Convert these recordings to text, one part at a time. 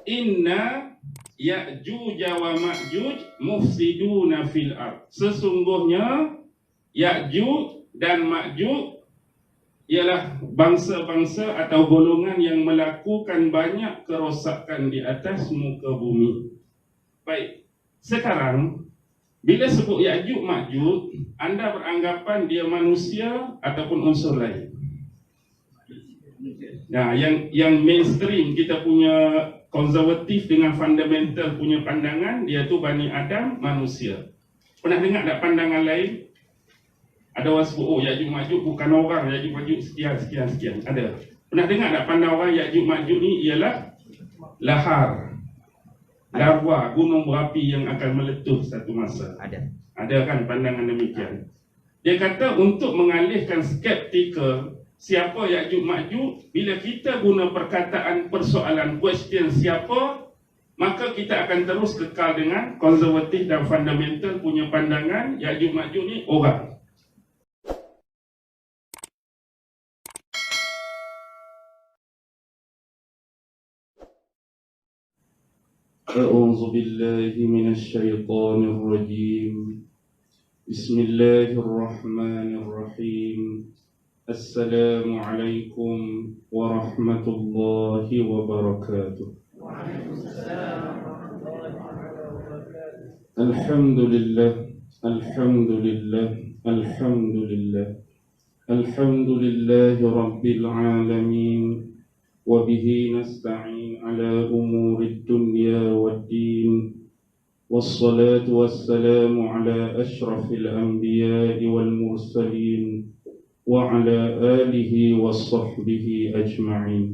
Inna Ya'juj wa Ma'juj mufsiduna fil ard. Sesungguhnya Ya'juj dan Ma'juj ialah bangsa-bangsa atau golongan yang melakukan banyak kerosakan di atas muka bumi. Baik, sekarang bila sebut Ya'juj Ma'juj, anda beranggapan dia manusia ataupun unsur lain? Nah, yang mainstream kita punya konservatif dengan fundamental punya pandangan, dia tu Bani Adam, manusia. Pernah dengar tak pandangan lain? Ada orang sebut, oh Ya'juj Ma'juj bukan orang, Ya'juj Ma'juj sekian. Ada. Pernah dengar tak pandangan orang Ya'juj Ma'juj ni ialah lahar, larva, gunung berapi yang akan meletup satu masa? Ada kan pandangan demikian. Dia kata untuk mengalihkan skeptikal siapa Ya'juj Ma'juj, bila kita guna perkataan persoalan question siapa, maka kita akan terus kekal dengan konservatif dan fundamental punya pandangan Ya'juj Ma'juj ni orang. A'udzu billahi minasy syaithanir rajim. Bismillahirrahmanirrahim. Assalamualaikum warahmatullahi wabarakatuh. Alhamdulillah, alhamdulillah, alhamdulillah. Alhamdulillahi rabbil alamin. Wa bihi nasta'in ala umuri dunya waddin. Wassalatu wassalamu ala ashrafil anbiya'i wal mursalin وعلى آله وصحبه أجمعين.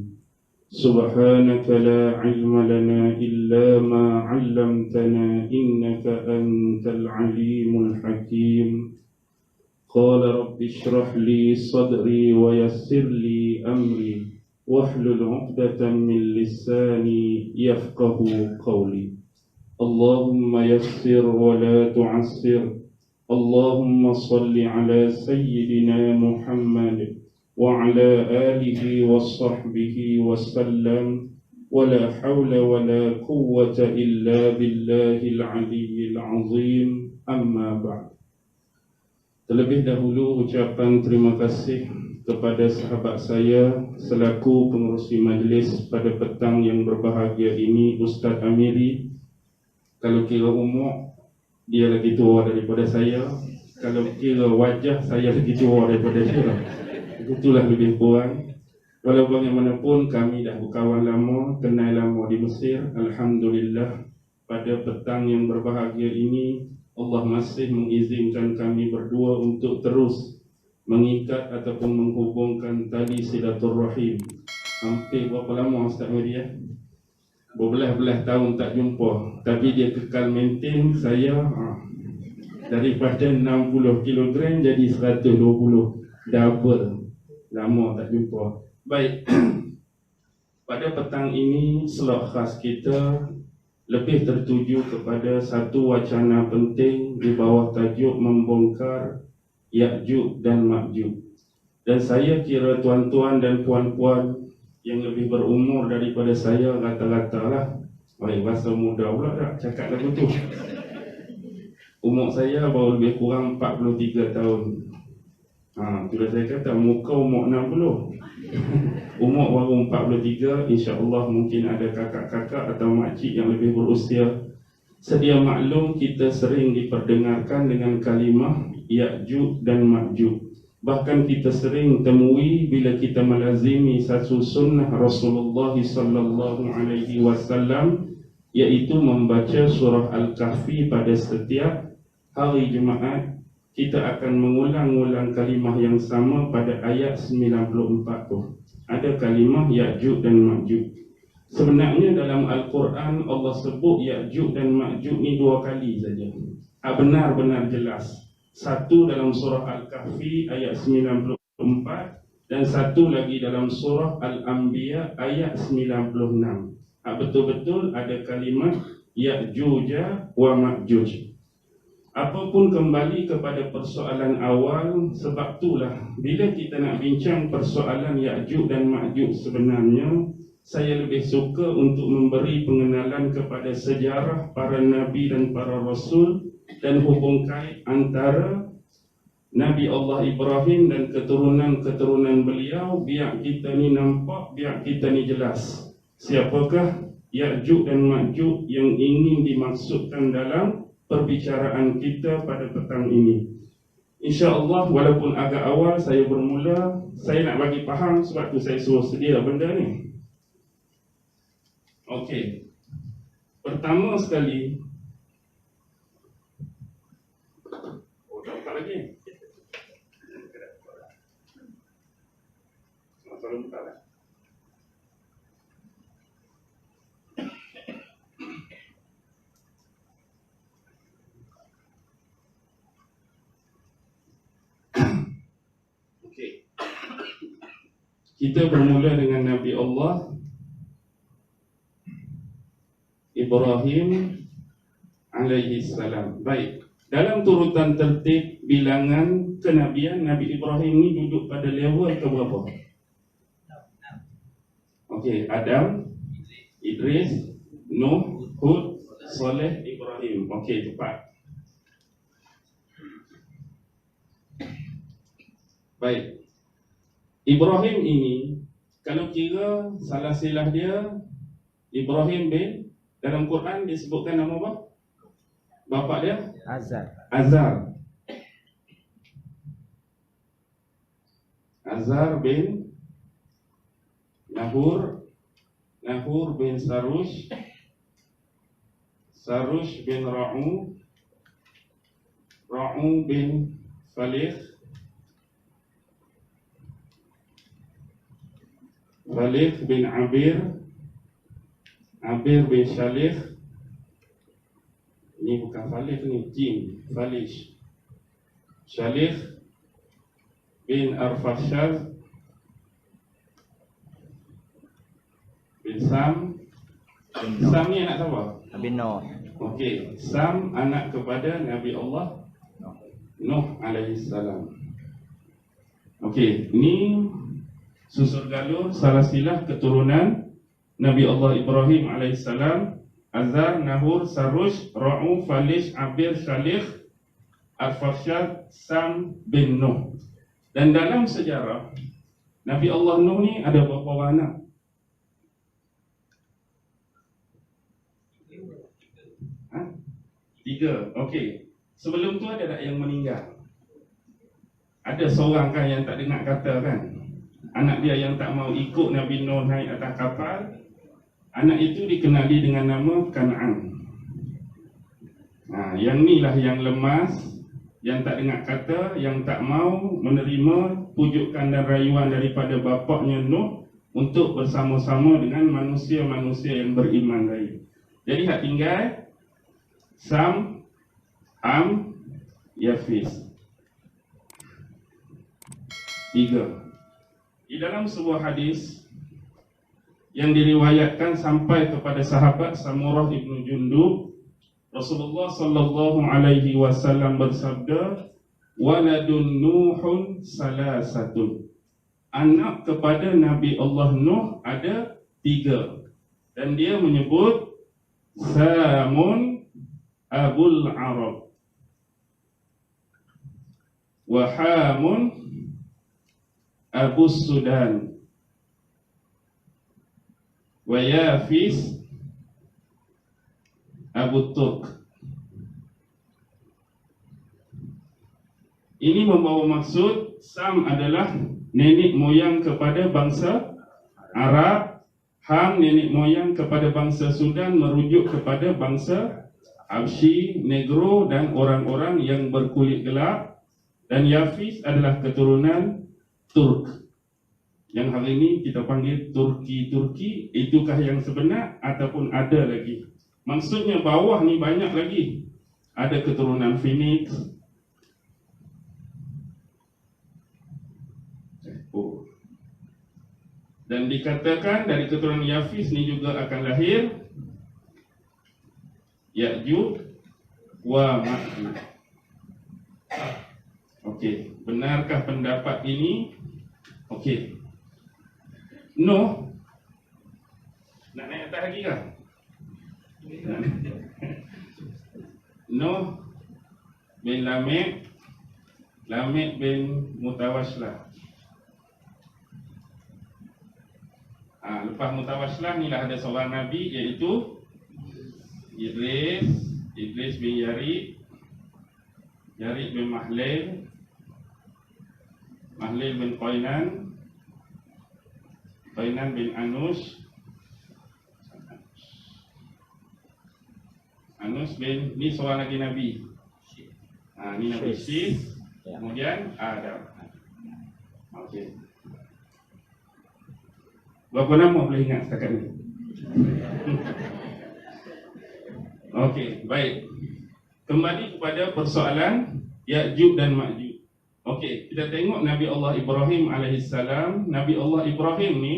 سبحانك لا علم لنا إلا ما علمتنا إنك أنت العليم الحكيم. قال رب اشرح لي صدري ويسر لي أمري واحلل عقدة من لساني يفقه قولي. اللهم يسر ولا تعسر. اللهم صل على سيدنا محمد وعلى آله وصحبه وسلم ولا حول ولا قوة إلا بالله العلي العظيم. أما بعد. Terlebih dahulu ucapan terima kasih kepada sahabat saya selaku pengerusi majlis pada petang yang berbahagia ini, Ustaz Amiri. Kalau kira umur, dia lagi tua daripada saya. Kalau kira wajah, saya lagi tua daripada dia. Itulah lebih kurang. Walau bagaimanapun kami dah berkawan lama, kenal lama di Mesir. Alhamdulillah, pada petang yang berbahagia ini Allah masih mengizinkan kami berdua untuk terus mengikat ataupun menghubungkan tali silaturrahim. Hampir berapa lama Ustaz Miri? Berbelah-belah tahun tak jumpa, tapi dia kekal maintain saya daripada 60 kg jadi 120, double. Lama tak jumpa. Baik. Pada petang ini slot khas kita lebih tertuju kepada satu wacana penting di bawah tajuk membongkar Ya'juj dan Ma'juj. Dan saya kira tuan-tuan dan puan-puan yang lebih berumur daripada saya rata-rata lah. Baik, bahasa muda pula tak cakap lagu tu. Umur saya baru lebih kurang 43 tahun. Sudah saya kata muka umur 60. Umur baru 43, insya-Allah mungkin ada kakak-kakak atau makcik yang lebih berusia. Sedia maklum kita sering diperdengarkan dengan kalimah Ya'juj dan Ma'juj. Bahkan kita sering temui bila kita melazimi satu sunnah Rasulullah sallallahu alaihi wasallam, iaitu membaca surah Al-Kahfi pada setiap hari Jumaat. Kita akan mengulang-ulang kalimah yang sama pada ayat 94 tu. Ada kalimah Ya'juj dan Ma'juj. Sebenarnya dalam Al-Quran Allah sebut Ya'juj dan Ma'juj ni 2 kali saja. Benar-benar jelas. Satu dalam surah Al-Kahfi ayat 94 dan satu lagi dalam surah Al-Anbiya ayat 96. Betul-betul ada kalimat Ya'juj wa Ma'juj. Apapun kembali kepada persoalan awal, sebab itulah bila kita nak bincang persoalan Ya'juj dan Ma'juj sebenarnya, saya lebih suka untuk memberi pengenalan kepada sejarah para nabi dan para rasul dan hubung kait antara Nabi Allah Ibrahim dan keturunan-keturunan beliau, biar kita ni nampak, biar kita ni jelas siapakah Ya'juj dan Ma'juj yang ingin dimaksudkan dalam perbicaraan kita pada petang ini. InsyaAllah, walaupun agak awal saya bermula, saya nak bagi faham, sebab tu saya suruh sedia benda ni. Okey, pertama sekali, tak lagi. Kalau buka lah. Okey. Kita bermula dengan Nabi Allah Ibrahim alaihi salam. Baik. Dalam turutan tertib bilangan kenabian, Nabi Ibrahim ni duduk pada level ke berapa? Okey, Adam, Idris, Nuh, Hud, Saleh, Ibrahim. Okey, tepat. Baik. Ibrahim ini, kalau kira salah silah dia, Ibrahim bin, dalam Quran disebutkan nama apa? Bapa dia? Azar. Azar. Azar bin Nahur, Nahur bin Sarush, Sarush bin Ra'u, Ra'u bin Falih, Falih bin Abir, Abir bin Shalih. Ini bukan Falih ni, Jim, Falish. Shalih bin Arfashad bin Sam. Sam ni anak siapa? Nabi Nuh. Okey, Sam anak kepada Nabi Allah Nuh alaihi salam. Okey, ini susur galur salah silah keturunan Nabi Allah Ibrahim alaihi salam. Azar, Nahur, Sarush, Ra'u, Falish, Abir, Shalih, Arfashad, Sam bin Nuh. Dan dalam sejarah Nabi Allah Nuh ni ada berapa orang anak? Tiga. Okey. Sebelum tu ada tak yang meninggal? Ada seorang kan yang tak dengar kata kan? Anak dia yang tak mau ikut Nabi Nuh naik atas kapal. Anak itu dikenali dengan nama Kan'an. Yang ni lah yang lemas, yang tak dengar kata, yang tak mau menerima pujukan dan rayuan daripada bapaknya Nuh untuk bersama-sama dengan manusia-manusia yang beriman lain. Jadi hak tinggal Sam, Ham, Yafis. Tiga. Di dalam sebuah hadis yang diriwayatkan sampai kepada sahabat Samurah ibnu Jundub, Rasulullah sallallahu alaihi wasallam bersabda, "Waladun Nuhun salasatun." Anak kepada Nabi Allah Nuh ada tiga. Dan dia menyebut Samun Abul Arab, wa Hamun Abu Sudan, wa Yafis Abu Turk. Ini membawa maksud Sam adalah nenek moyang kepada bangsa Arab, Ham nenek moyang kepada bangsa Sudan, merujuk kepada bangsa Habsyi, Negro dan orang-orang yang berkulit gelap, dan Yafis adalah keturunan Turk yang hari ini kita panggil Turki. Itukah yang sebenar ataupun ada lagi? Maksudnya bawah ni banyak lagi. Ada keturunan Phoenix. Dan dikatakan dari keturunan Yafis ni juga akan lahir Ya'juj wa Ma'juj. Okey, benarkah pendapat ini? Okey. Nuh Nak naik atas lagi kan? Nuh bin Lamek, Lamek bin Mutawaslah. Lepas Mutawaslah ni lah ada seorang Nabi iaitu Idris bin Yarid, Yarid bin Mahlil, Mahlil bin Qainan, Qainan bin Anus, Anus bin, ni seorang lagi Nabi. Ni Nabi Syih, kemudian Adam. Okey. Berapa nama boleh ingat setakat ni? Okey, baik. Kembali kepada persoalan Ya'juj dan Ma'juj. Okey, kita tengok Nabi Allah Ibrahim alaihissalam. Nabi Allah Ibrahim ni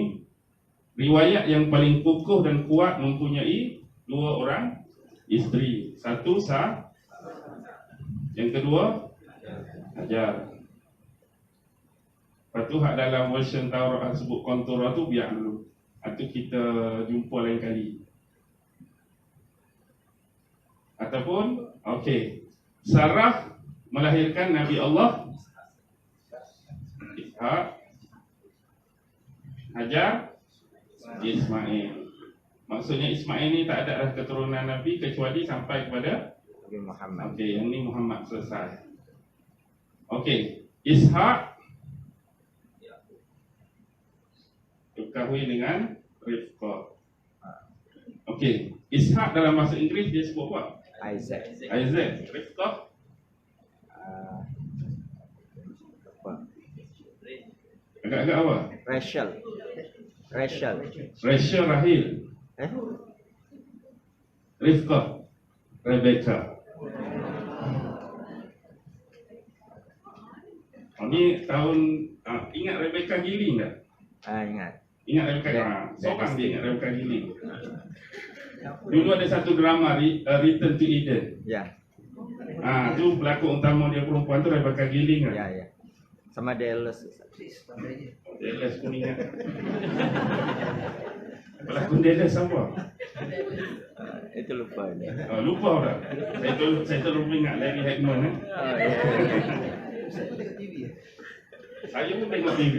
riwayat yang paling kukuh dan kuat mempunyai 2 orang isteri. Satu Sah, yang kedua Hajar. Lepas tu hak dalam version Taurat sebut kontura tu biar dulu. Itu kita jumpa lain kali. Ataupun okey, Sarah melahirkan Nabi Allah Ishak, Hajar Ismail. Maksudnya Ismail ni tak ada keturunan Nabi kecuali sampai kepada Nabi Muhammad. Okey, yang ni Muhammad selesai. Okey, Ishak berkahwin dengan Rifqah. Okey, Ishak dalam bahasa Inggeris dia sebut apa? Isaac. Rifqah agak-agak apa? Rachel Rahil. Rifqah Rebecca. Ni tahun ingat Rebecca Giling tak? Ingat Rebecca. Seorang dia ingat Rebecca Giling. Dulu ada satu drama Return to Eden. Ya. Tu pelakon utama dia perempuan tu Rebecca Giling kan? Ya. Sama Dallas. Dallas pun ingat. Pelakon Dallas siapa? Itu lupa ni. Lupa dah. Saya terlalu ingat Larry Hagman. Saya pun tengok TV.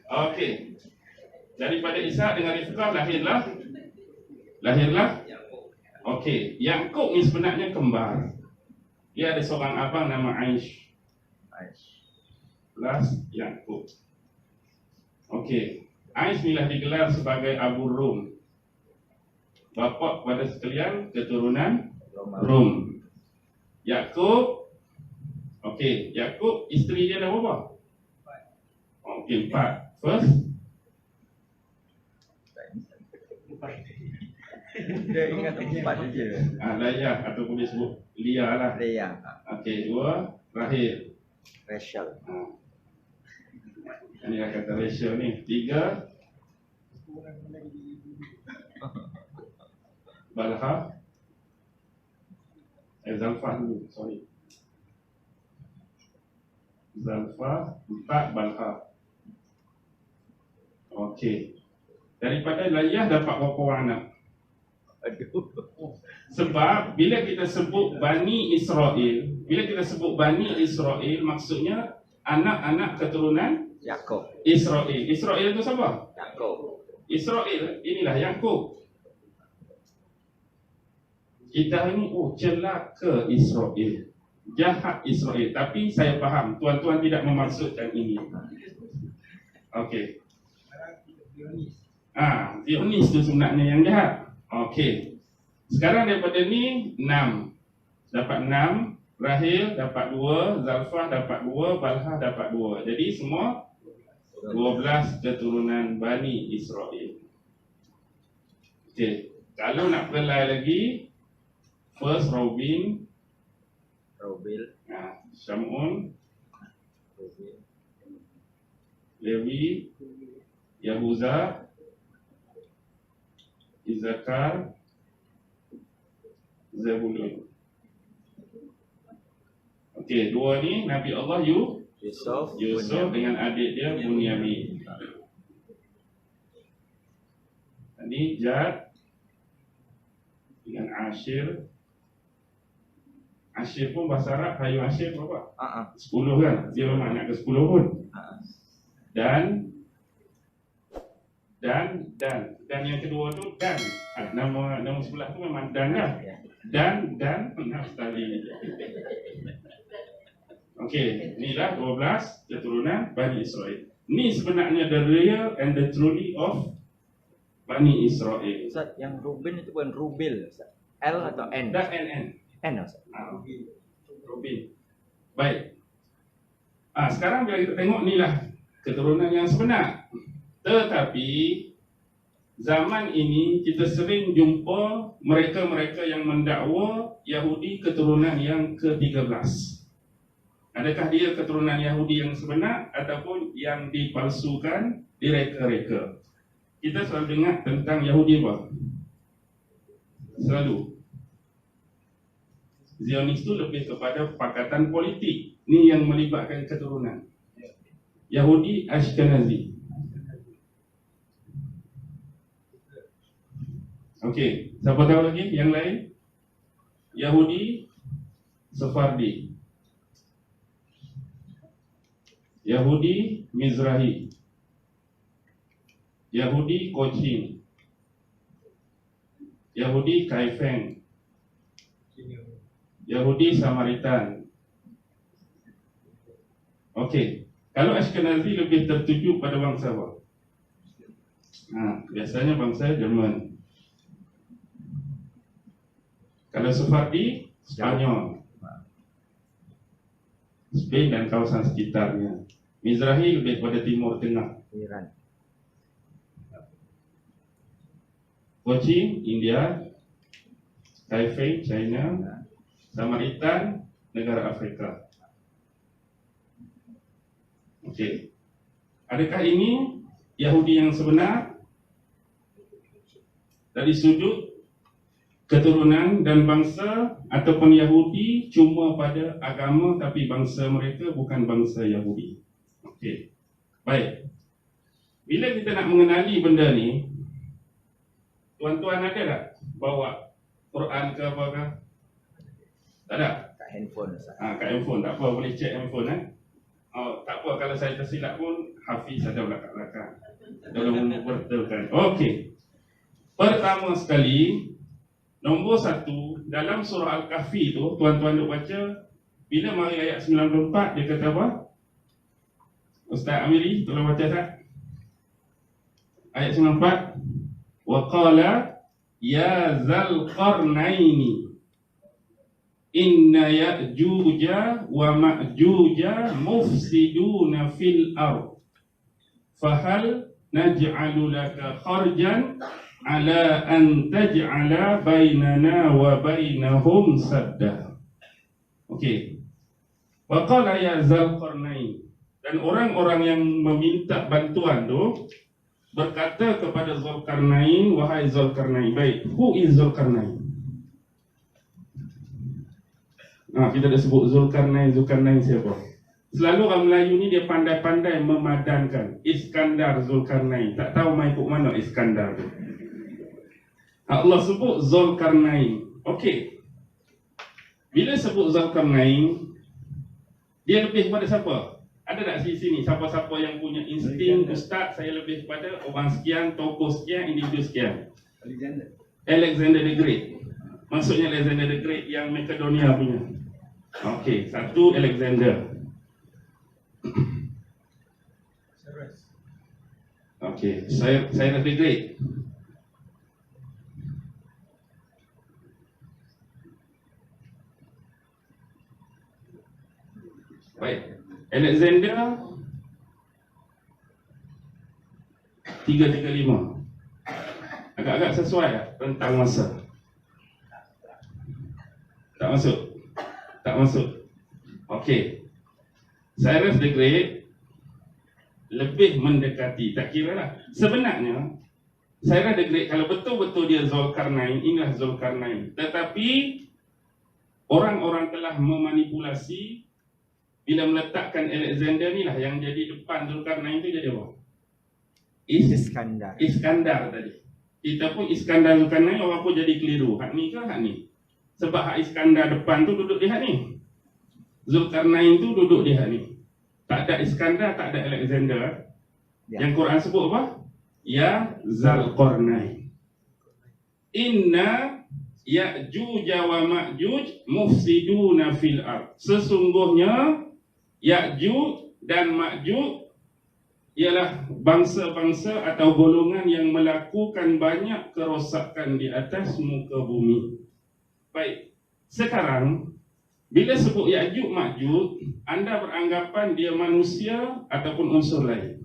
Okey. Daripada Ishak dengan Rifqah lahirlah. Okey, Yakub ni sebenarnya kembar. Dia ada seorang abang nama Aish plus Yakub. Okey, Aish ni lah digelar sebagai Abu Rum. Bapa pada sekalian keturunan Rum. Yakub, okey, Yakub isteri dia dah berapa? Okey, 4. First Dia ingat 4 saja. Layah ataupun dia sebut Lia lah. Leah. Okey, 2 Rahil. Rachel. Ini lah kata Rachel ni. 3 Balha. Zalfah dulu, sorry. Zalfah. 4 Balha. Okey. Daripada Layah dapat berapa orang anak? Sebab bila kita sebut Bani Israel, maksudnya anak-anak keturunan Yakub. Israel. Israel itu siapa? Yakub. Israel inilah Yakub. Kita ini celaka Israel, jahat Israel. Tapi saya faham tuan-tuan tidak memaksudkan ini. Okey. Zionis itu sebenarnya yang jahat. Okey. Sekarang daripada ni 6. Dapat 6, Rahil dapat 2, Zalfah dapat 2, Balha dapat 2. Jadi semua 12 keturunan Bani Israel. Okey. Kalau nak pelai lagi, first Robil, Shamun, Lewi, Yahuza, Izakar, Zebulun. Okey, 2 ni Nabi Allah Yusuf dengan adik dia Bunyamin. Ini Jad dengan Ashir. Ashir pun bahasa Arab, Hayu Ashir berapa? 10 kan? Dia memang nak ke 10 pun. Dan yang kedua tu dan. Nama sebelah tu memang dan lah. Dan Naftali. Okey, inilah 12 keturunan Bani Israel. Ni sebenarnya the real and the truly of Bani Israel. Ustaz, yang Ruben itu bukan Rubil, Ustaz. L atau N? Dan N. N, Ustaz. Ruben. Baik. Sekarang bila kita tengok ni lah keturunan yang sebenar. Tetapi zaman ini kita sering jumpa mereka-mereka yang mendakwa Yahudi keturunan yang ke-13. Adakah dia keturunan Yahudi yang sebenar ataupun yang dipalsukan, direka-reka? Kita selalu dengar tentang Yahudi apa? Selalu. Zionis itu lebih kepada pakatan politik. Ni yang melibatkan keturunan. Yahudi Ashkenazi. Okey, siapa tahu lagi yang lain? Yahudi Sephardi. Yahudi Mizrahi. Yahudi Kochin. Yahudi Kaifeng. Yahudi Samaritan. Okey, kalau Ashkenazi lebih tertuju pada bangsa apa? Biasanya bangsa Jerman. Kalau Sephardi, Spanyol, Spain dan kawasan sekitarnya. Mizrahi lebih pada Timur Tengah, Iran. Cochin, India. Kaifeng, China. Samaritan, negara Afrika. Okey. Adakah ini Yahudi yang sebenar? Dari sudut keturunan dan bangsa, ataupun Yahudi cuma pada agama tapi bangsa mereka bukan bangsa Yahudi. Okey. Baik. Bila kita nak mengenali benda ni, tuan-tuan ada tak bawa Quran ke apa ke? Tak ada? Kat handphone, Ustaz. Kat handphone, tak apa, boleh check handphone tak apa, kalau saya tersilap pun Hafiz ada belakang-belakang. Tolong betulkan. Okey. Pertama sekali, nombor 1 dalam surah Al-Kahfi tu, tuan-tuan duk baca, bila mari ayat 94 dia kata apa? Ustaz Amiri, tolong baca tak? Ayat 94. Wa qala ya zal qarnaini inna ya'juja wa ma'juja mufsiduna fil ard fahal naj'alu laka kharjan ala an taj'ala bainana wa bainahum sadda. Okey. Wa qala ya zal qarnain, dan orang-orang yang meminta bantuan tu berkata kepada Zulkarnain, wahai Zulkarnain. Baik, who is Zulkarnain? Kita dah sebut Zulkarnain siapa? Selalu orang Melayu ni dia pandai-pandai memadankan Iskandar Zulkarnain. Tak tahu mai kok mana Iskandar tu. Allah sebut Zulkarnain. Okey. Bila sebut Zulkarnain, dia lebih kepada siapa? Ada tak sini siapa-siapa yang punya insting ustaz, saya lebih kepada orang sekian, tokoh sekian, individu sekian? Alexander the Great. Maksudnya Alexander the Great yang Makedonia punya. Okey, satu Alexander. Okey, saya the Great. Baik. Alexander 335. Agak-agak sesuai tak rentang masa? Tak masuk? Tak masuk. Okey. Cyrus the Great lebih mendekati, tak kira lah. Sebenarnya Cyrus the Great, kalau betul-betul dia Zulkarnain, inilah Zulkarnain. Tetapi orang-orang telah memanipulasi. Bila meletakkan Alexander ni lah yang jadi depan Zulkarnain tu jadi apa? Iskandar tadi. Kita pun Iskandar Zulkarnain orang pun jadi keliru. Hak ni ke hak ni? Sebab hak Iskandar depan tu duduk di hak ni. Zulkarnain tu duduk di hak ni. Tak ada Iskandar, tak ada Alexander. Ya. Yang Quran sebut apa? Ya Zalqarnain. Inna Ya'juj wa Ma'juj mufsiduna fil ard. Sesungguhnya Ya'juj dan Ma'juj ialah bangsa-bangsa atau golongan yang melakukan banyak kerosakan di atas muka bumi. Baik, sekarang bila sebut Ya'juj Ma'juj, anda beranggapan dia manusia ataupun unsur lain?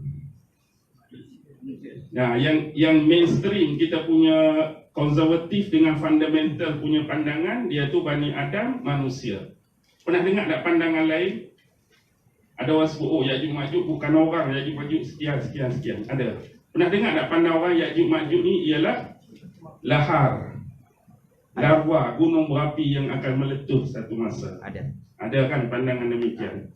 Nah, yang mainstream kita punya konservatif dengan fundamental punya pandangan, dia tu Bani Adam, manusia. Pernah dengar tak pandangan lain? Ada orang sebut, oh Ya'juj Ma'juj bukan orang, Ya'juj Ma'juj sekian. Ada. Pernah dengar tak pandang orang Ya'juj Ma'juj ni ialah lahar, larva gunung berapi yang akan meletup satu masa? Ada kan pandangan demikian.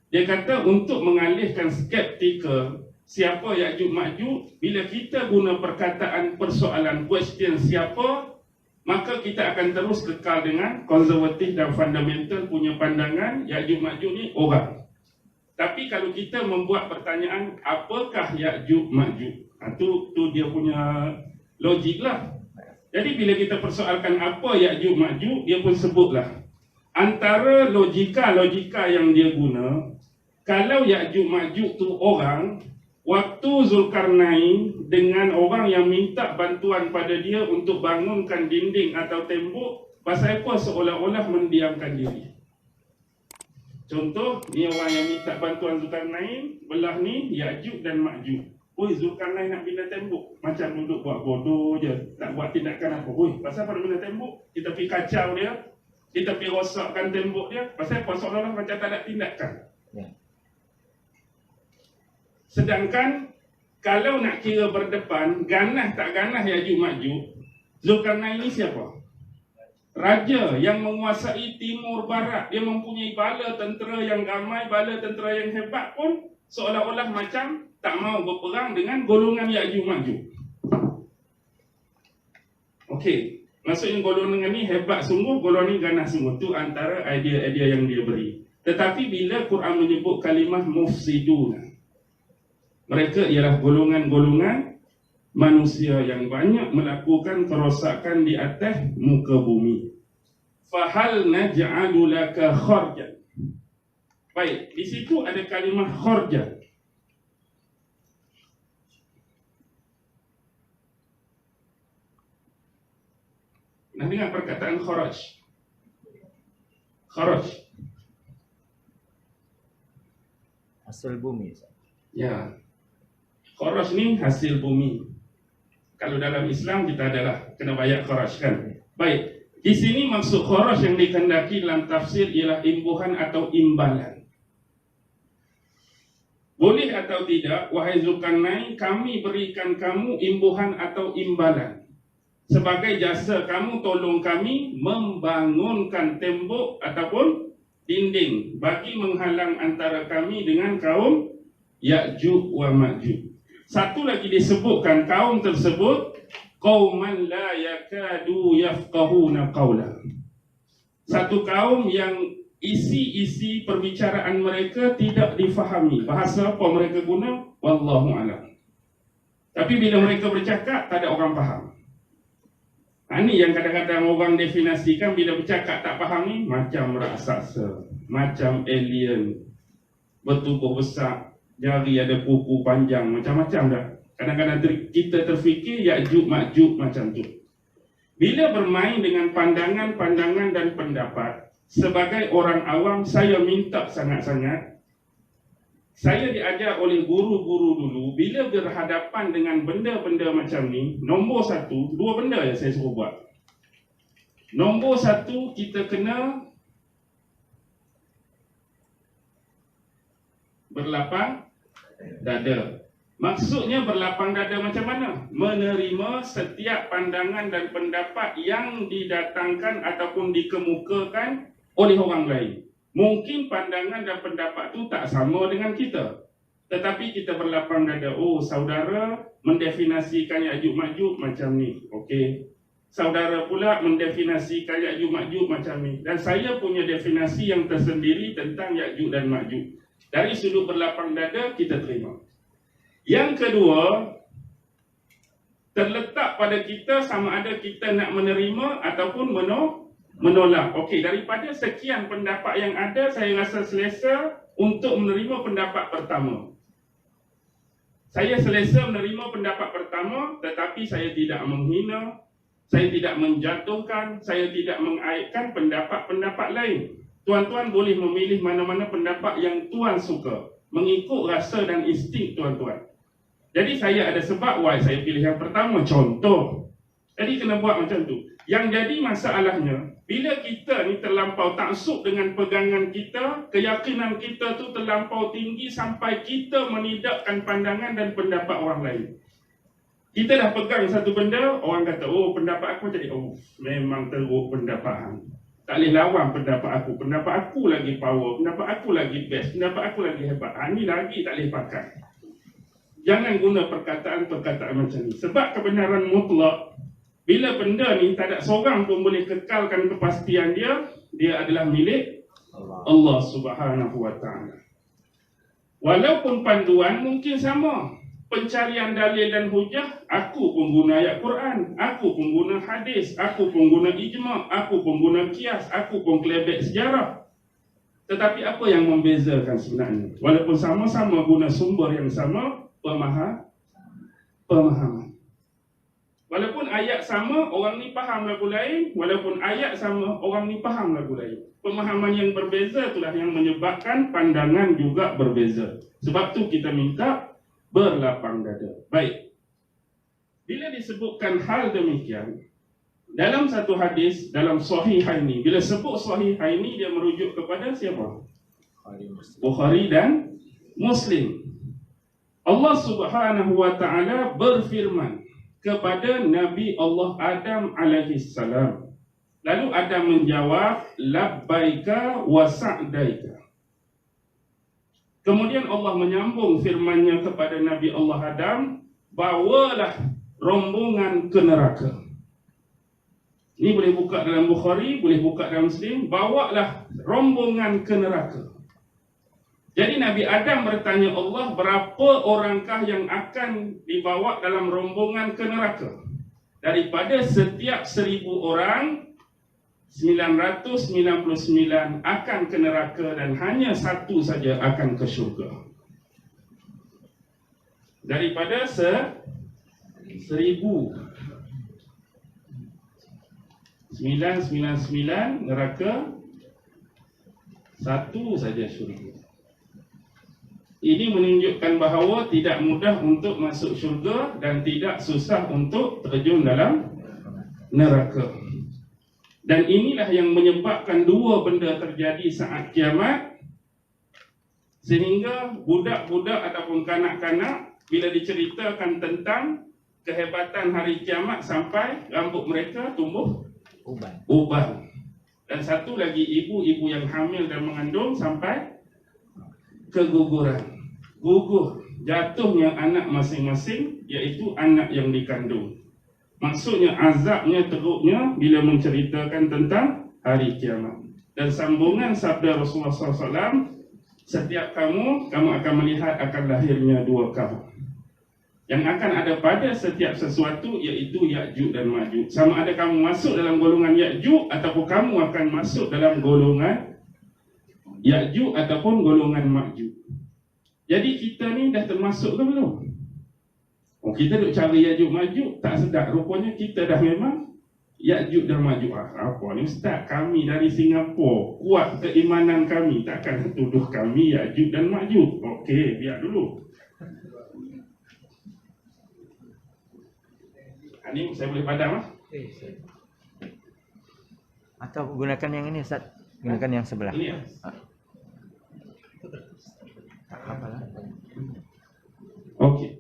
Dia kata untuk mengalihkan skeptikal siapa Ya'juj Ma'juj, bila kita guna perkataan persoalan question siapa, maka kita akan terus kekal dengan konservatif dan fundamental punya pandangan Ya'juj Ma'juj ni orang. Tapi kalau kita membuat pertanyaan apakah Ya'juj Ma'juj, tu dia punya logik lah. Jadi bila kita persoalkan apa Ya'juj Ma'juj, dia pun sebutlah antara logika yang dia guna, kalau Ya'juj Ma'juj tu orang, waktu Zulkarnain dengan orang yang minta bantuan pada dia untuk bangunkan dinding atau tembok, pasal apa seolah-olah mendiamkan diri. Contoh, ni orang yang minta bantuan Zulkarnain, belah ni Ya'juj dan Ma'juj. Oi, Zulkarnain nak bina tembok, macam duduk buat bodoh je, tak buat tindakan apa. Oi, pasal apa nak bina tembok? Kita pergi kacau dia, kita pergi rosakkan tembok dia, pasal apa seolah-olah macam tak ada tindakan. Sedangkan kalau nak kira berdepan, ganas tak ganas Ya'juj Ma'juj, Zulkarnain ini siapa? Raja yang menguasai timur barat. Dia mempunyai bala tentera yang ramai, bala tentera yang hebat pun seolah-olah macam tak mau berperang dengan golongan Ya'juj Ma'juj. Okey, maksudnya golongan ni hebat sungguh, golongan ni ganas sungguh. Itu antara idea-idea yang dia beri. Tetapi bila Quran menyebut kalimah mufsiduna, mereka ialah golongan-golongan manusia yang banyak melakukan kerosakan di atas muka bumi. Fahal naj'alu laka kharjan. Baik, di situ ada kalimah kharjan. Nah, dengar perkataan kharaj. Kharaj. Hasil bumi. Ya. Kharaj ni hasil bumi. Kalau dalam Islam kita adalah kena bayar kharaj kan. Baik, di sini maksud kharaj yang dikehendaki dalam tafsir ialah imbuhan atau imbalan. Boleh atau tidak, wahai Zulkarnain, kami berikan kamu imbuhan atau imbalan sebagai jasa kamu tolong kami membangunkan tembok ataupun dinding bagi menghalang antara kami dengan kaum Ya'juj wa Ma'juj. Satu lagi disebutkan kaum tersebut qauman la yakadu yafqahuna qawla. Satu kaum yang isi-isi perbicaraan mereka tidak difahami. Bahasa apa mereka guna? Wallahu a'lam. Tapi bila mereka bercakap tak ada orang faham. Ini yang kadang-kadang orang definisikan bila bercakap tak faham ni macam raksasa, macam alien, bertubuh besar, jari ada kuku panjang, macam-macam dah. Kadang-kadang kita terfikir Ya'juj Ma'juj macam tu. Bila bermain dengan pandangan-pandangan dan pendapat, sebagai orang awam saya minta sangat-sangat, saya diajar oleh guru-guru dulu, bila berhadapan dengan benda-benda macam ni, nombor satu, dua benda yang saya suruh buat. Nombor satu, kita kena berlapang dada. Maksudnya berlapang dada macam mana? Menerima setiap pandangan dan pendapat yang didatangkan ataupun dikemukakan oleh orang lain. Mungkin pandangan dan pendapat tu tak sama dengan kita. Tetapi kita berlapang dada, oh saudara mendefinisikan Ya'juj Ma'juj macam ni. Okey. Saudara pula mendefinisikan Ya'juj Ma'juj macam ni. Dan saya punya definisi yang tersendiri tentang Ya'juj dan Ma'juj. Dari sudut berlapang dada kita terima. Yang kedua, terletak pada kita sama ada kita nak menerima ataupun menolak. Okey, daripada sekian pendapat yang ada, saya rasa selesa untuk menerima pendapat pertama. Saya selesa menerima pendapat pertama, tetapi saya tidak menghina, saya tidak menjatuhkan, saya tidak mengaibkan pendapat-pendapat lain. Tuan-tuan boleh memilih mana-mana pendapat yang tuan suka, mengikut rasa dan insting tuan-tuan. Jadi saya ada sebab why saya pilih yang pertama, contoh. Jadi kena buat macam tu. Yang jadi masalahnya, bila kita ni terlampau taksub dengan pegangan kita, keyakinan kita tu terlampau tinggi sampai kita menidakkan pandangan dan pendapat orang lain. Kita dah pegang satu benda, orang kata, oh pendapat aku jadi, oh memang teruk pendapat hang. Tak boleh lawan pendapat aku lagi power, pendapat aku lagi best, pendapat aku lagi hebat. Ini lagi tak boleh pakai. Jangan guna perkataan-perkataan macam ni. Sebab kebenaran mutlak, bila benda ni tak ada seorang pun boleh kekalkan kepastian dia, dia adalah milik Allah Subhanahu wa ta'ala. Walaupun panduan mungkin sama, pencarian dalil dan hujah, aku pun guna ayat Quran, aku pun guna hadis, aku pun guna ijma', aku pun guna kias, aku pun kelebek sejarah. Tetapi apa yang membezakan sebenarnya? Walaupun sama-sama guna sumber yang sama, pemahaman. Walaupun ayat sama, orang ni faham lagu lain. Walaupun ayat sama, orang ni faham lagu lain. Pemahaman yang berbeza itulah yang menyebabkan pandangan juga berbeza. Sebab tu kita minta berlapang dada. Baik. Bila disebutkan hal demikian, dalam satu hadis, dalam Sahihaini, bila sebut Sahihaini, dia merujuk kepada siapa? Bukhari dan Muslim. Allah Subhanahu wa ta'ala berfirman kepada Nabi Allah Adam alaihi salam. Lalu Adam menjawab, labbaika wa sa'daika. Kemudian Allah menyambung firman-Nya kepada Nabi Allah Adam, bawalah rombongan ke neraka. Ini boleh buka dalam Bukhari, boleh buka dalam Muslim, bawalah rombongan ke neraka. Jadi Nabi Adam bertanya Allah, berapa orangkah yang akan dibawa dalam rombongan ke neraka? Daripada setiap 1000 orang, 999 akan ke neraka dan hanya satu saja akan ke syurga. Daripada 1000, 999 neraka, satu saja syurga. Ini menunjukkan bahawa tidak mudah untuk masuk syurga dan tidak susah untuk terjun dalam neraka. Dan inilah yang menyebabkan dua benda terjadi saat kiamat, sehingga budak-budak ataupun kanak-kanak bila diceritakan tentang kehebatan hari kiamat sampai rambut mereka tumbuh uban. Dan satu lagi, ibu-ibu yang hamil dan mengandung sampai keguguran. Gugur, jatuhnya anak masing-masing, iaitu anak yang dikandung. Maksudnya azabnya, teruknya bila menceritakan tentang hari kiamat. Dan sambungan sabda Rasulullah SAW, setiap kamu akan melihat akan lahirnya dua kaum. Yang akan ada pada setiap sesuatu, iaitu Ya'juj dan Ma'juj. Sama ada kamu masuk dalam golongan Ya'juj ataupun kamu akan masuk dalam golongan Ya'juj ataupun golongan Ma'juj. Jadi kita ni dah termasuk ke belum? Oh, kita duk cari Ya'juj Ma'juj, tak sedap rupanya kita dah memang Ya'juj dan Ma'juj. Apa ni ustaz, kami dari Singapura, kuat keimanan kami, takkan tuduh kami Ya'juj dan Ma'juj. Okey, biar dulu. Ini saya boleh padam Atau gunakan yang ini Ustaz, gunakan yang sebelah. Ini ya? Tak apalah. Okey.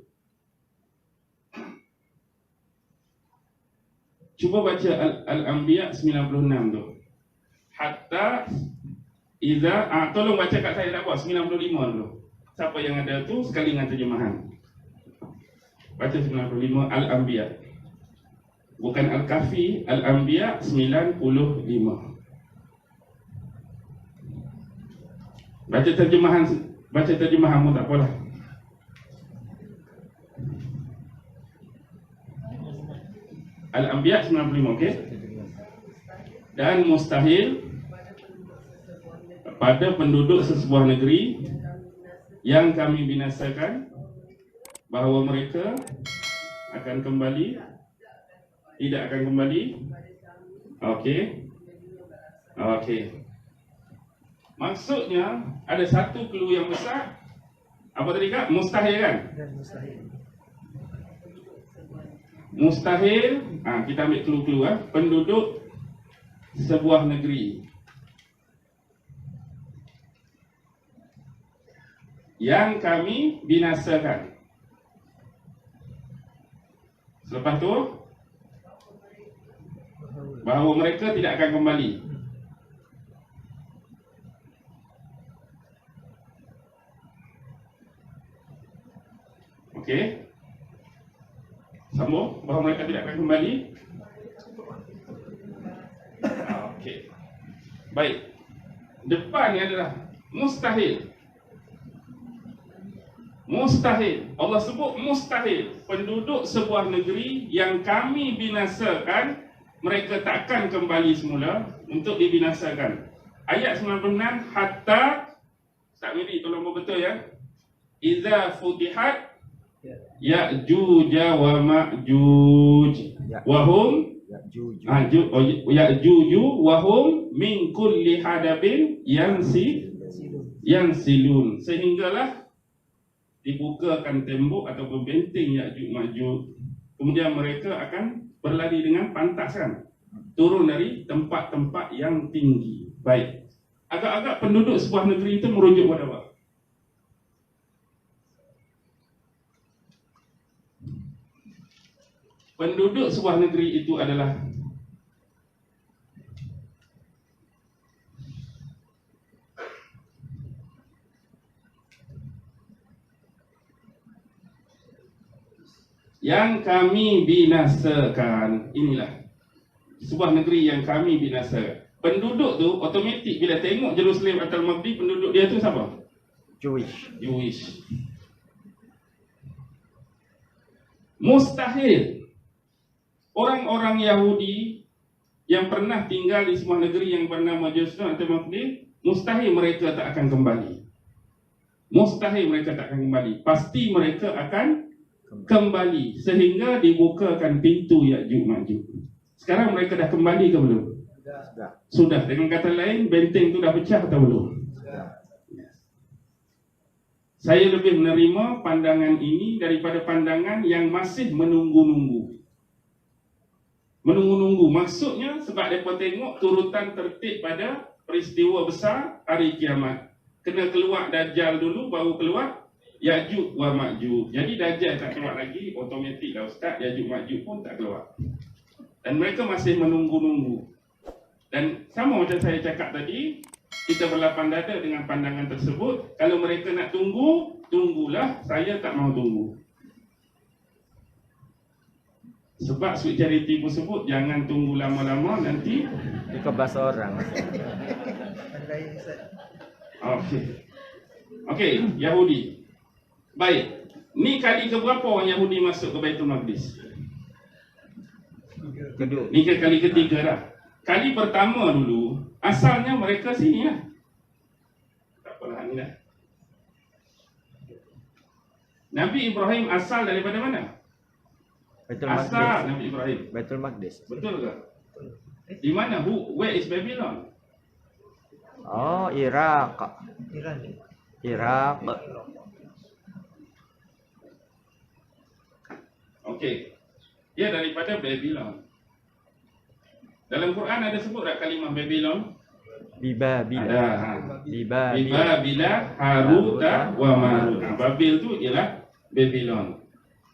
Cuba baca Al-Anbiya 96 tu. Hatta iza tolong baca kat saya tak apa 95 dulu. Siapa yang ada tu sekali dengan terjemahan. Baca 95 Al-Anbiya. Bukan Al-Kahfi, Al-Anbiya 95. Baca terjemahan pun tak apalah. Al-Anbiya 95, okey? Dan mustahil pada penduduk sesebuah negeri yang kami binasakan bahawa mereka akan kembali, tidak akan kembali. Okey. Okey. Maksudnya ada satu clue yang besar. Apa tadi Kak? Mustahil kan? Mustahil. Kita ambil clue-clue penduduk sebuah negeri yang kami binasakan. Selepas tu bahawa mereka tidak akan kembali. Okey. Sambung bahawa mereka tidak akan kembali. Okey. Baik. Depan ni adalah mustahil. Mustahil. Allah sebut mustahil. Penduduk sebuah negeri yang kami binasakan, mereka takkan kembali semula untuk dibinasakan. Ayat 96 hatta, tak miri, tolong betul ya. Iza futihat Ya'juj wa Ma'juj wa hum Ya'juj wa hum min kulli hadabin yansilun. Sehinggalah dibukakan tembok ataupun benteng Ya'juj Ma'juj. Kemudian mereka akan berlari dengan pantas kan, turun dari tempat-tempat yang tinggi. Baik. Agak-agak penduduk sebuah negeri itu merujuk pada apa? Penduduk sebuah negeri itu adalah yang kami binasakan. Inilah sebuah negeri yang kami binasakan. Penduduk tu automatik bila tengok Jerusalem atau Al-Mahdi, penduduk dia tu siapa? Jewish. Mustahil orang-orang Yahudi yang pernah tinggal di sebuah negeri yang bernama Jerusalem atau Al-Mahdi, mustahil mereka tak akan kembali. Mustahil mereka tak akan kembali. Pasti mereka akan kembali sehingga dibukakan pintu Ya'juj Ma'juj. Sekarang mereka dah kembali ke belum? Sudah. Dengan kata lain, benteng tu dah pecah atau belum? Saya lebih menerima pandangan ini daripada pandangan yang masih menunggu-nunggu. Menunggu-nunggu maksudnya sebab mereka tengok turutan tertib pada peristiwa besar hari kiamat. Kena keluar Dajjal dulu, baru keluar Ya'juj wa Ma'juj. Jadi Dajjal tak keluar lagi, automatik dah Ustaz, Ya'juj Ma'juj pun tak keluar. Dan mereka masih menunggu-nunggu. Dan sama macam saya cakap tadi, kita berlapang dada dengan pandangan tersebut. Kalau mereka nak tunggu, tunggulah. Saya tak mau tunggu. Sebab sweet charity pun sebut jangan tunggu lama-lama, nanti dikebas orang. Okey, Yahudi. Baik. Ni kali ke berapa orang Yahudi masuk ke Baitul Maqdis? Kedua. Ni kali ketiga dah. Kali pertama dulu, asalnya mereka sini lah. Tak apalah, ni lah. Nabi Ibrahim asal daripada mana? Baitul Asal Maqdis. Nabi Ibrahim. Baitul Maqdis. Betul ke? Di mana? Where is Babylon? Oh, Irak. Okey. Dia daripada Babylon. Dalam Quran ada sebut tak kalimah Babylon? Bila Haruta wa Marut. Babil tu ialah Babylon.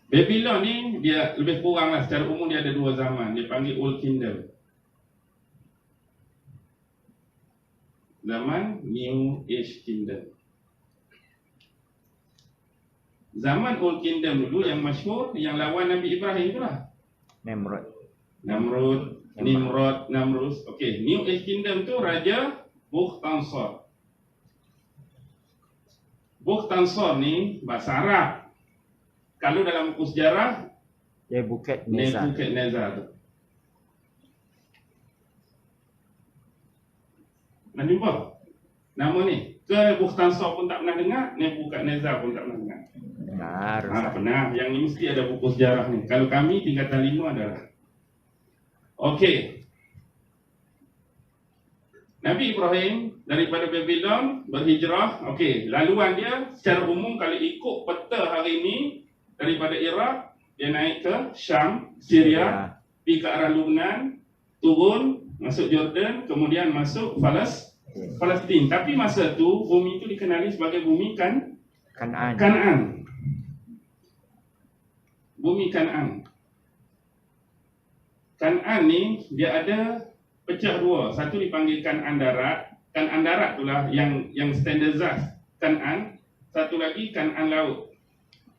Babylon ni dia lebih kurang lah, secara umum dia ada dua zaman. Dia panggil Old Kingdom. Zaman New Age Kingdom. Zaman Old Kingdom dulu yang masyhur, yang lawan Nabi Ibrahim itulah. Nimrod. Nimrod, Namrus. Okey, New Age Kingdom tu Raja Bukhtansor. Bukhtansor ni bahasa Arab. Kalau dalam buku sejarah, Nebukadnezar. Nebukadnezar tu. Nak jumpa nama ni? Ke Bukhtansor pun tak pernah dengar, Nebukadnezar pun tak pernah dengar. Benar. Pernah. Yang ni mesti ada buku sejarah ni. Kalau kami tingkatan 5 adalah. Okey. Nabi Ibrahim daripada Babylon berhijrah. Okey, laluan dia secara umum kalau ikut peta hari ini daripada Iraq dia naik ke Syam, Syria, pergi ke arah Lebanon, turun masuk Jordan, kemudian masuk Palestin. Tapi masa tu bumi itu dikenali sebagai bumi Kanaan. Bumi Kanaan. Kanaan ni dia ada pecah dua. Satu dipanggil Kanaan darat. Kanaan darat itulah yang standardized Kanaan. Satu lagi Kanaan laut.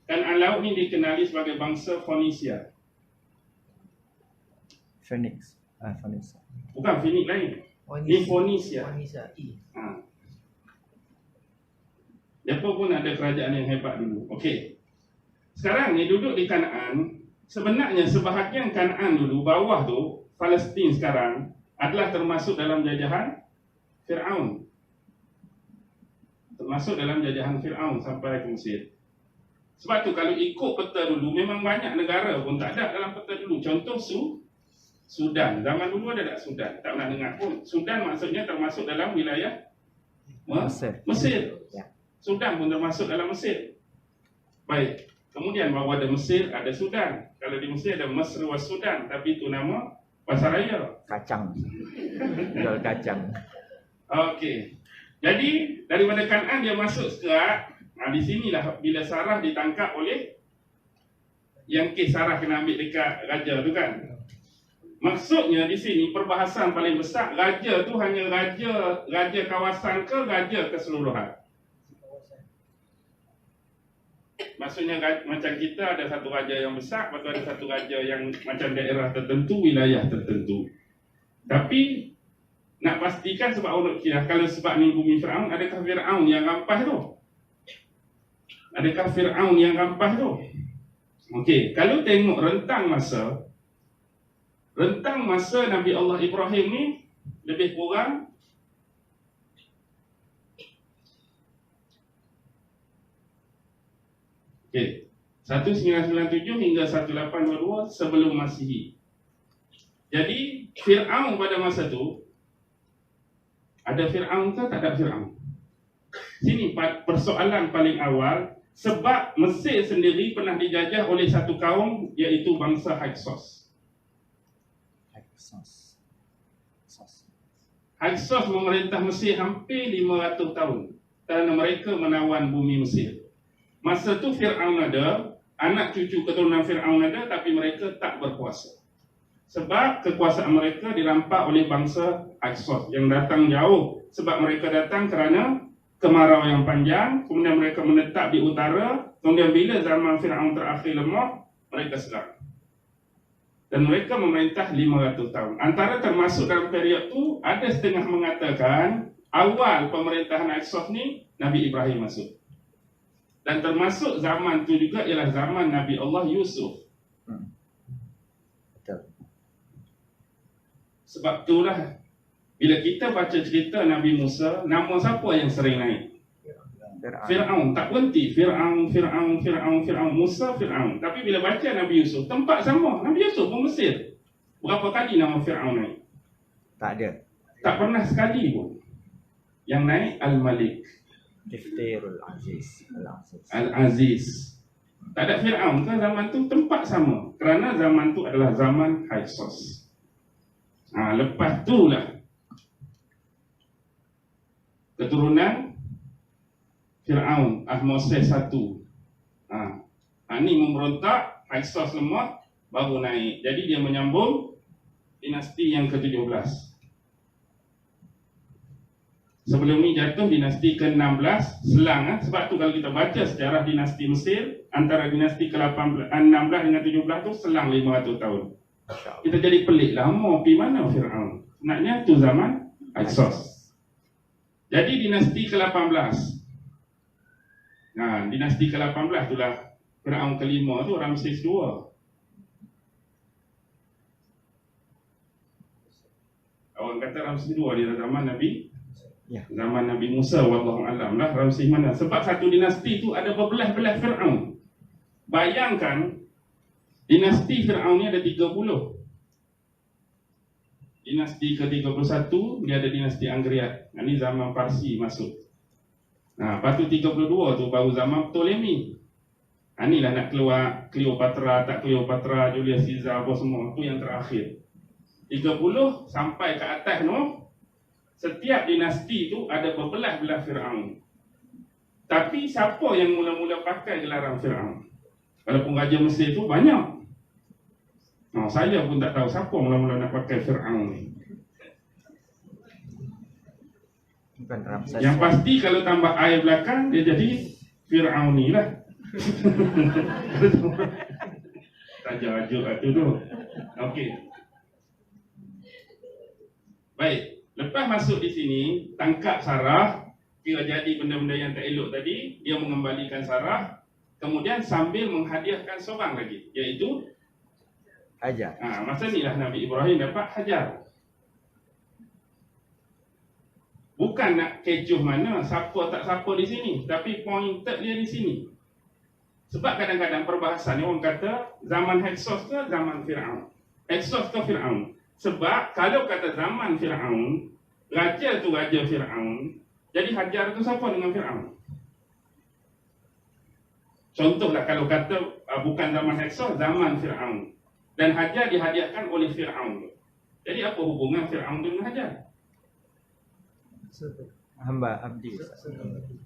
Kanaan laut ni dikenali sebagai bangsa Phoenicia. Phoenix. Bukan Phoenix lain. Ni Phoenicia. Mereka pun ada kerajaan yang hebat dulu. Okey. Sekarang ni duduk di Kanaan. Sebenarnya sebahagian Kanaan dulu, bawah tu, Palestin sekarang, adalah termasuk dalam jajahan Fir'aun. Termasuk dalam jajahan Fir'aun sampai ke Mesir. Sebab tu kalau ikut peta dulu, memang banyak negara pun tak ada dalam peta dulu. Contoh Sudan. Zaman dulu ada tak Sudan? Tak pernah dengar pun. Sudan maksudnya termasuk dalam wilayah Mesir. Sudan pun termasuk dalam Mesir. Baik. Kemudian bahawa ada Mesir, ada Sudan. Kalau di Mesir ada Mesir was Sudan, tapi itu nama pasaraya. Kacang. Jual kacang. Okey. Jadi daripada Kanaan dia masuk sekerat. Di sinilah bila Sarah ditangkap oleh yang kes Sarah kena ambil dekat raja tu kan. Maksudnya di sini perbahasan paling besar, raja tu hanya raja kawasan ke raja keseluruhan. Maksudnya macam kita ada satu raja yang besar, lepas tu ada satu raja yang macam daerah tertentu, wilayah tertentu. Tapi nak pastikan sebab orang kira kalau sebab ni bumi Fir'aun, adakah Fir'aun yang rampas tu? Adakah Fir'aun yang rampas tu? Okey, kalau tengok rentang masa Nabi Allah Ibrahim ni lebih kurang okey, 1997 hingga 1822 sebelum Masihi. Jadi Fir'aun pada masa tu, ada Fir'aun ke tak ada Fir'aun? Sini persoalan paling awal. Sebab Mesir sendiri pernah dijajah oleh satu kaum, iaitu bangsa Hyksos. Hyksos memerintah Mesir hampir 500 tahun kerana mereka menawan bumi Mesir. Masa tu Fir'aun ada, anak cucu keturunan Fir'aun ada, tapi mereka tak berkuasa. Sebab kekuasaan mereka dirampak oleh bangsa Hyksos yang datang jauh. Sebab mereka datang kerana kemarau yang panjang, kemudian mereka menetap di utara, kemudian bila zaman Fir'aun terakhir lemah, mereka serang. Dan mereka memerintah 500 tahun. Antara termasuk dalam period tu, ada setengah mengatakan awal pemerintahan Hyksos ni Nabi Ibrahim masuk. Dan termasuk zaman tu juga ialah zaman Nabi Allah Yusuf. Betul. Sebab itulah bila kita baca cerita Nabi Musa, nama siapa yang sering naik? Fir'aun. Tak berhenti. Fir'aun. Musa, Fir'aun. Tapi bila baca Nabi Yusuf, tempat sama. Nabi Yusuf pun Mesir. Berapa kali nama Fir'aun naik? Tak ada. Tak pernah sekali pun. Yang naik Al-Malik. Iftirul Aziz. Al-Aziz. Tak ada Fir'aun ke zaman tu? Tempat sama. Kerana zaman tu adalah zaman Hyksos. Lepas tu lah keturunan Fir'aun, Ahmoses I. Ini memberontak, Hyksos lemah, baru naik. Jadi dia menyambung dinasti yang ke-17. Sebelum ni jatuh dinasti ke-16 selang. Sebab tu kalau kita baca sejarah dinasti Mesir, antara dinasti ke-16 dengan 17 tu selang 500 tahun. Kita jadi pelik, lama pergi mana Fir'aun? Naknya tu zaman Hyksos. Jadi dinasti ke-18. Nah, dinasti ke-18 itulah Fir'aun kelima tu Ramses II. Orang kata Ramses II dia zaman Nabi, zaman Nabi Musa, wallahu alam lah Ramses mana. Sebab satu dinasti tu ada berbelah-belah Fir'aun. Bayangkan dinasti Fir'aun ni ada 30. Dinasti ke-31 dia ada dinasti Angriat. Ini zaman Parsi masuk. Nah, lepas tu 32 tu baru zaman Ptolemy. Inilah nak keluar Cleopatra, tak Cleopatra, Julius Caesar apa semua. Tu yang terakhir. 30 sampai ke atas tu, setiap dinasti tu ada berbelah-belah Fir'aun. Tapi siapa yang mula-mula pakai gelaran Fir'aun? Walaupun Raja Mesir tu banyak. Saya pun tak tahu siapa mula-mula nak pakai Fir'aun ni. Bukan Ramses. Yang pasti kalau tambah air belakang, dia jadi Fir'aun ni lah. Tajuk-tajuk tu. Okey. Baik. Lepas masuk di sini, tangkap Sarah. Kira jadi benda-benda yang tak elok tadi. Dia mengembalikan Sarah. Kemudian sambil menghadiahkan seorang lagi, iaitu Hajar. masa ni lah Nabi Ibrahim dapat Hajar. Bukan nak kecoh mana, siapa tak siapa di sini, tapi pointed dia di sini. Sebab kadang-kadang perbahasan ni orang kata zaman Hyksos ke zaman Fir'aun. Hyksos ke Fir'aun. Sebab kalau kata zaman Fir'aun, raja tu raja Fir'aun, jadi Hajar tu siapa dengan Fir'aun? Contohlah kalau kata bukan zaman Hyksos, zaman Fir'aun. Dan Hajar dihadiahkan oleh Fir'aun. Jadi apa hubungan Fir'aun dengan Hajar? Hamba, abdi.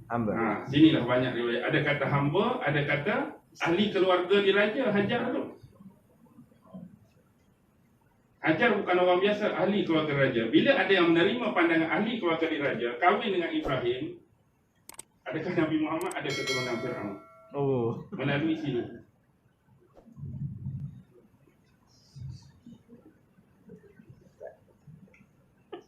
Hamba. Sinilah banyak riwayat. Ada kata hamba, ada kata ahli keluarga diraja Hajar tu. Hajar bukan orang biasa, ahli keluarga raja. Bila ada yang menerima pandangan ahli keluarga diraja, kahwin dengan Ibrahim, adakah Nabi Muhammad ada keturunan Fir'aun? Melalui sini.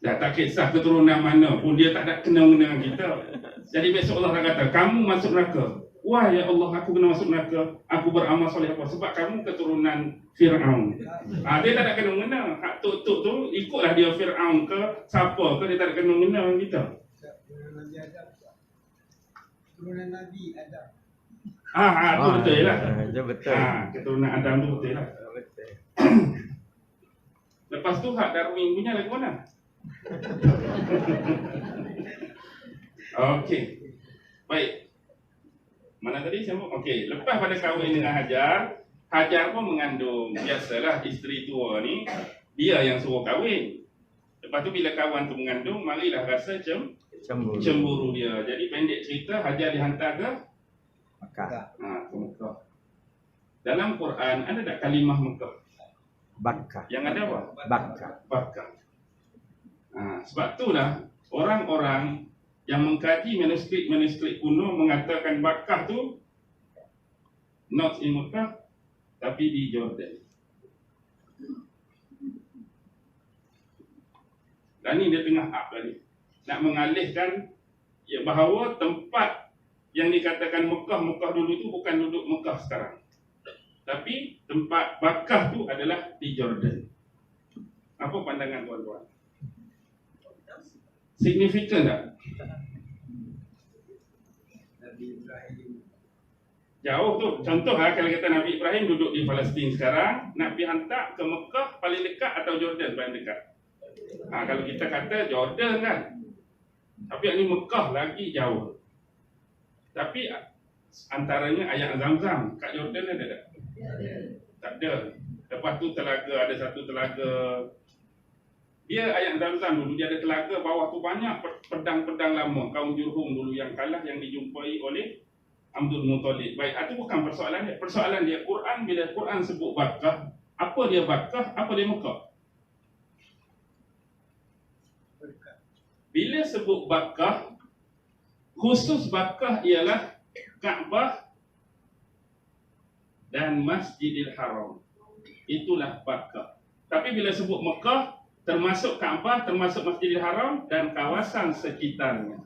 Dah tak kisah keturunan mana pun, dia tak ada kena-mena dengan kita. Jadi besok Allah akan kata, kamu masuk neraka. Wah ya Allah, aku kena masuk neraka. Aku beramal soleh apa? Sebab kamu keturunan Fir'aun. Dia tak ada kena-mena. Hak tuk-tuk tu, ikutlah dia Fir'aun ke, siapa ke, dia tak ada kena-mena dengan kita. Keturunan Nabi Adam. Tu betul lah. Betul. Keturunan Adam tu betul lah. Betul. Lepas tu hak Darwin punya lagu mana? Okey. Baik. Mana tadi siapa? Okey, lepas pada kahwin dengan Hajar, Hajar pun mengandung. Biasalah isteri tua ni, dia yang suruh kahwin. Lepas tu bila kawan tu mengandung, marilah rasa cemburu dia. Jadi pendek cerita, Hajar dihantar ke Mekah. ke Mekah. Dalam Quran ada tak kalimah Mekah? Bakkah. Yang ada apa? Bakkah. Sebab itulah orang-orang yang mengkaji manuskrip kuno mengatakan Bakkah tu not in Mekah tapi di Jordan. Dan ni dia tengah up tadi. Nak mengalihkan bahawa tempat yang dikatakan Mekah dulu tu bukan duduk Mekah sekarang. Tapi tempat Bakkah tu adalah di Jordan. Apa pandangan tuan-tuan? Signifikan tak? Nabi Ibrahim. Jauh tu. Contoh kalau kata Nabi Ibrahim duduk di Palestin sekarang, nak pergi hantar ke Mekah paling dekat atau Jordan paling dekat? Kalau kita kata Jordan kan. Tapi yang ni Mekah lagi jauh. Tapi antaranya air Zam-Zam kat Jordan ada tak? Tak ada. Lepas tu telaga, ada satu telaga. Dia air Zam-Zam dulu, dia ada telaga bawah tu banyak pedang-pedang lama kaum Jurhum dulu yang kalah, yang dijumpai oleh Abdul Muttalib. Baik, itu bukan persoalan dia. Persoalan dia Quran, bila Quran sebut Bakkah, apa dia Bakkah, apa dia Mekah? Bila sebut Bakkah, khusus Bakkah ialah Kaabah dan Masjidil Haram. Itulah Bakkah. Tapi bila sebut Mekah, termasuk Kaabah, termasuk Masjidil Haram dan kawasan sekitarnya.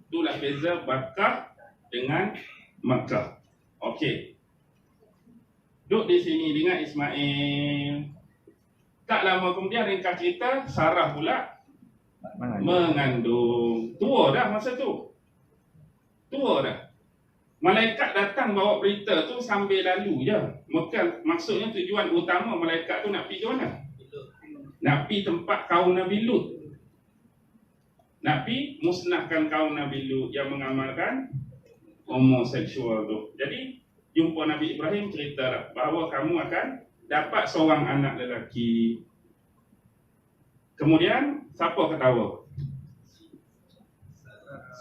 Itulah beza Bakkah dengan Mekah. Okey. Duduk di sini dengan Ismail. Tak lama kemudian ringkas cerita, Sarah pula mengandung. Tua dah masa tu. Tua dah. Malaikat datang bawa berita tu sambil lalu je. Maksudnya tujuan utama malaikat tu nak pergi ke mana? Nak pergi tempat kaum Nabi Lut. Nak pergi musnahkan kaum Nabi Lut yang mengamalkan homoseksual tu. Jadi jumpa Nabi Ibrahim cerita bahawa kamu akan dapat seorang anak lelaki. Kemudian siapa ketawa?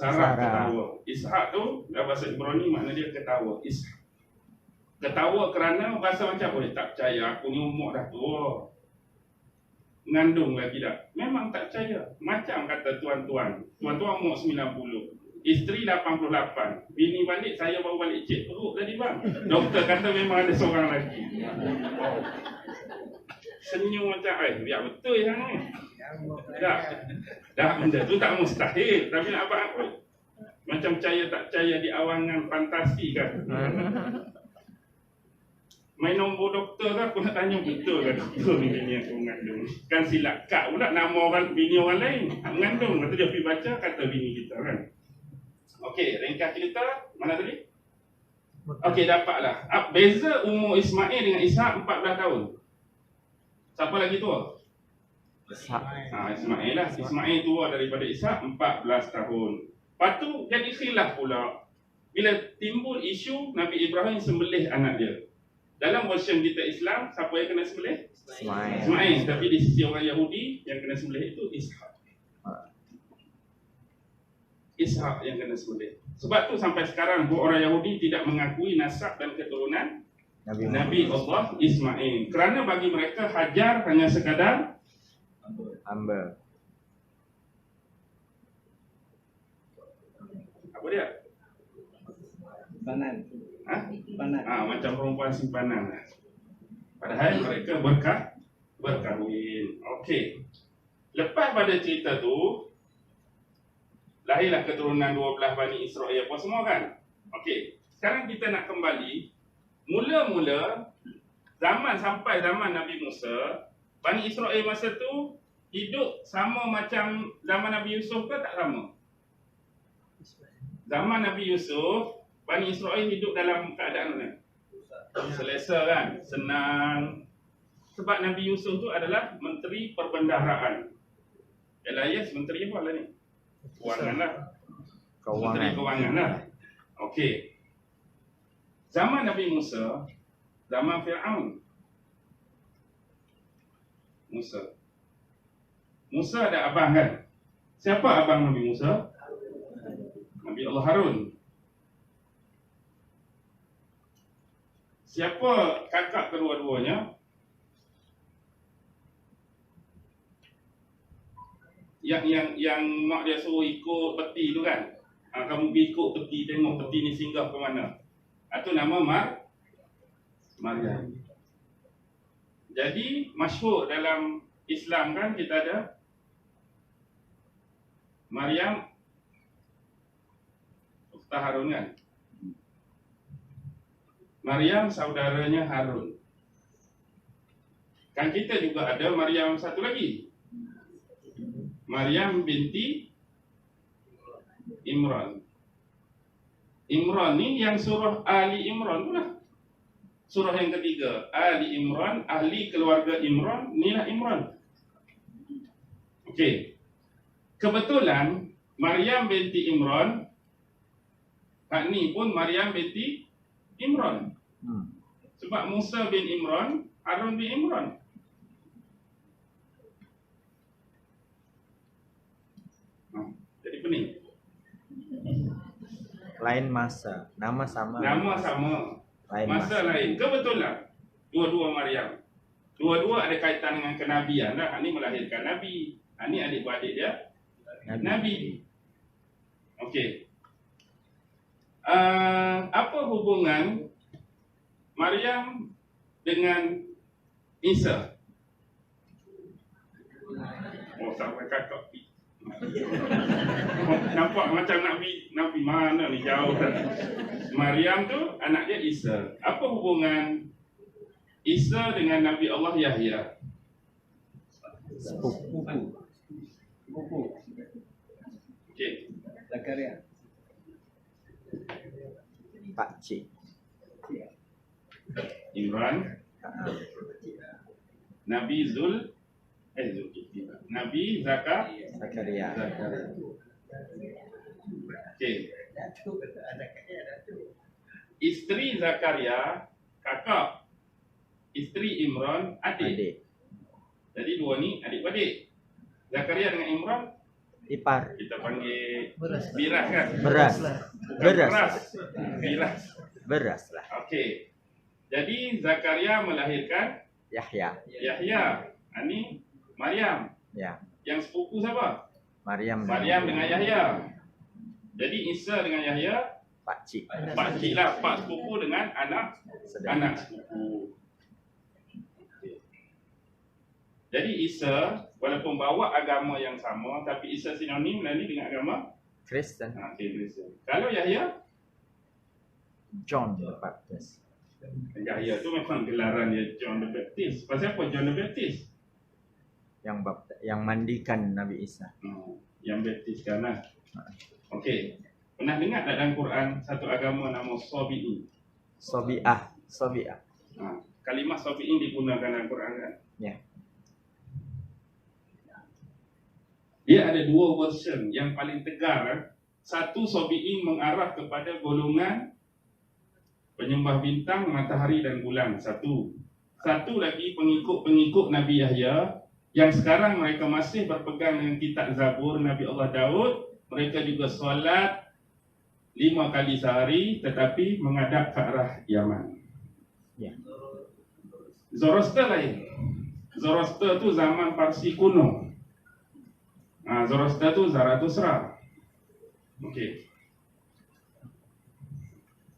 Sarah ketawa. Ishak tu dalam bahasa Ibrani makna dia ketawa. Ishak. Ketawa kerana bahasa macam boleh tak percaya aku ni umur dah tua. Mengandung lagi dah. Memang tak percaya. Macam kata tuan-tuan. Tuan-tuan umur 90. Isteri 88. Bini balik, saya baru balik cek perut tadi bang. Doktor kata memang ada seorang lagi. Senyum macam, biar betul yang ni. Dah benda tu tak mustahil. Tapi nak apa aku? Macam percaya tak percaya di awangan fantasi kan. Main nombor doktor kan aku nak tanya betul kan doktor ni bini aku mengandung. Kan silap kat pula nama orang bini orang lain mengandung. Lepas tu dia pergi baca kata bini kita kan. Okey, ringkas cerita mana tadi? Okey, dapatlah. Beza umur Ismail dengan Ishak 14 tahun. Siapa lagi tua? Ismail lah. Ismail tua daripada Ishak 14 tahun. Lepas tu jadi khilaf pula. Bila timbul isu Nabi Ibrahim sembelih anak dia. Dalam version kita Islam, siapa yang kena sembelih? Ismail. Tapi di sisi orang Yahudi yang kena sembelih itu Ishak. Ishak yang kena sembelih. Sebab tu sampai sekarang orang Yahudi tidak mengakui nasab dan keturunan Nabi Allah Ismail. Kerana bagi mereka Hajar hanya sekadar hamba. Apa dia? Panan. Panan. Macam perempuan simpanan. Padahal mereka berkahwin. Okey. Lepas pada cerita tu, lahirlah keturunan 12 Bani Israel apa semua kan? Okey. Sekarang kita nak kembali. Mula-mula sampai zaman Nabi Musa, Bani Israel masa tu hidup sama macam zaman Nabi Yusuf ke tak sama? Zaman Nabi Yusuf, Bani Israel hidup dalam keadaan mana? Selesa kan? Senang. Sebab Nabi Yusuf tu adalah Menteri Perbendaharaan. Elias Menteri apa lah ni? Kewangan lah. Menteri Kewangan lah. Okey. Zaman Nabi Musa, zaman Fir'aun. Musa ada abang kan? Siapa abang Nabi Musa? Nabi Allah Harun. Siapa kakak kedua-duanya? Yang mak dia suruh ikut peti tu kan? Kamu pergi ikut peti, tengok peti ni singgah ke mana. Itu nama Maryam. Jadi masyhur dalam Islam kan kita ada Maryam Ustaz Harun kan? Maryam saudaranya Harun. Kan kita juga ada Maryam satu lagi. Maryam binti Imran. Imran ni yang surah Ali Imran tu lah. Surah yang ketiga, Ali Imran, ahli keluarga Imran, inilah Imran. Okey. Kebetulan Maryam binti Imran, hak ni pun Maryam binti Imran. Sebab Musa bin Imran, Harun bin Imran. Jadi pening. Lain masa, nama sama. Nama sama. Lain masa lain. Kebetulan dua-dua Maryam. Dua-dua ada kaitan dengan kenabian lah. Ini melahirkan Nabi. Ini adik-beradik dia Nabi. Okey. Apa hubungan Maryam dengan Isa? Oh, sampai kakak. Nampak macam Nabi mana ni, jauh kan. Maryam tu anak dia Isa. Apa hubungan Isa dengan Nabi Allah Yahya? Buku. Okey. Zakaria. Pakcik. Imran, Nabi Nabi Zakaria. Okey. Datuk, ada kakak Datuk. Isteri Zakaria kakak, isteri Imran adik. Jadi dua ni adik-beradik. Zakaria dengan Imran Ipar. kita panggil Beras. Biras kan? Beras. Bukan Beras. Biras. Beras lah. Okey. Jadi Zakaria melahirkan Yahya. Yahya. Ini Maryam. Ya. Yang sepupu siapa? Maryam. Maryam dengan Yahya. Jadi Isa dengan Yahya Pakcik. pakcik lah, pak sepupu dengan anak sepupu. Jadi Isa walaupun bawa agama yang sama, tapi Isa sinonim ni dengan agama Kristen. Kristen. Kalau Yahya, John the Baptist. Yahya tu memang gelaran dia John the Baptist. Pasal apa John the Baptist? Yang mandikan Nabi Isa. Yang baptiskan lah. Okey. Pernah dengar tak dalam Quran satu agama nama Sabi'in? Sobi'ah. Kalimah Sabi'in digunakan dalam Quran kan? Ya. Dia ada dua version yang paling tegar. Satu, Sabi'in mengarah kepada golongan penyembah bintang, matahari dan bulan. Satu lagi pengikut Nabi Yahya yang sekarang mereka masih berpegang dengan kitab Zabur Nabi Allah Daud. Mereka juga solat 5 kali sehari tetapi menghadap ke arah Yaman. Ya. Zoroaster lain. Zoroaster tu zaman Parsi kuno. Zoroaster tu Zarathustra. Okey.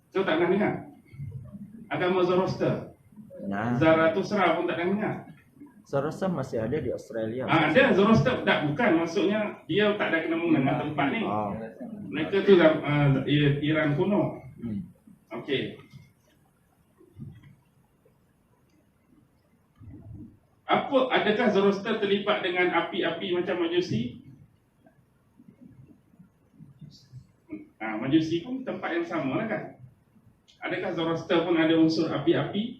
So tak pernah dengar agama Zoroaster? Nah, Zarathustra pun tak pernah dengar? Zoroaster masih ada di Australia. Ada Zoroaster, tak, bukan, maksudnya dia tak ada kena dengan tempat ni. Oh. Mereka tu Iran kuno. Okey. Adakah Zoroaster terlibat dengan api-api macam Majusi? Majusi pun tempat yang sama lah kan? Adakah Zoroaster pun ada unsur api-api?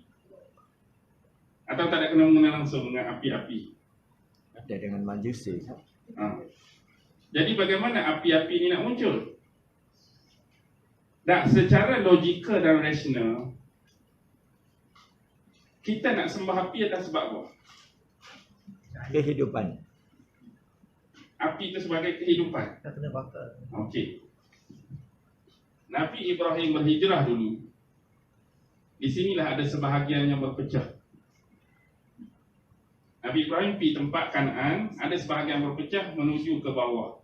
Atau tak ada kena mengena langsung dengan api-api? Ada dengan Majusi. Jadi bagaimana api-api ini nak muncul? Secara logika dan rasional, kita nak sembah api atas sebab apa? Kehidupan. Api itu sebagai kehidupan. Tak kena bakar. Okey. Nabi Ibrahim berhijrah dulu. Di sinilah ada sebahagian yang berpecah. Nabi Ibrahim pergi tempat Kanaan, ada sebahagian berpecah menuju ke bawah.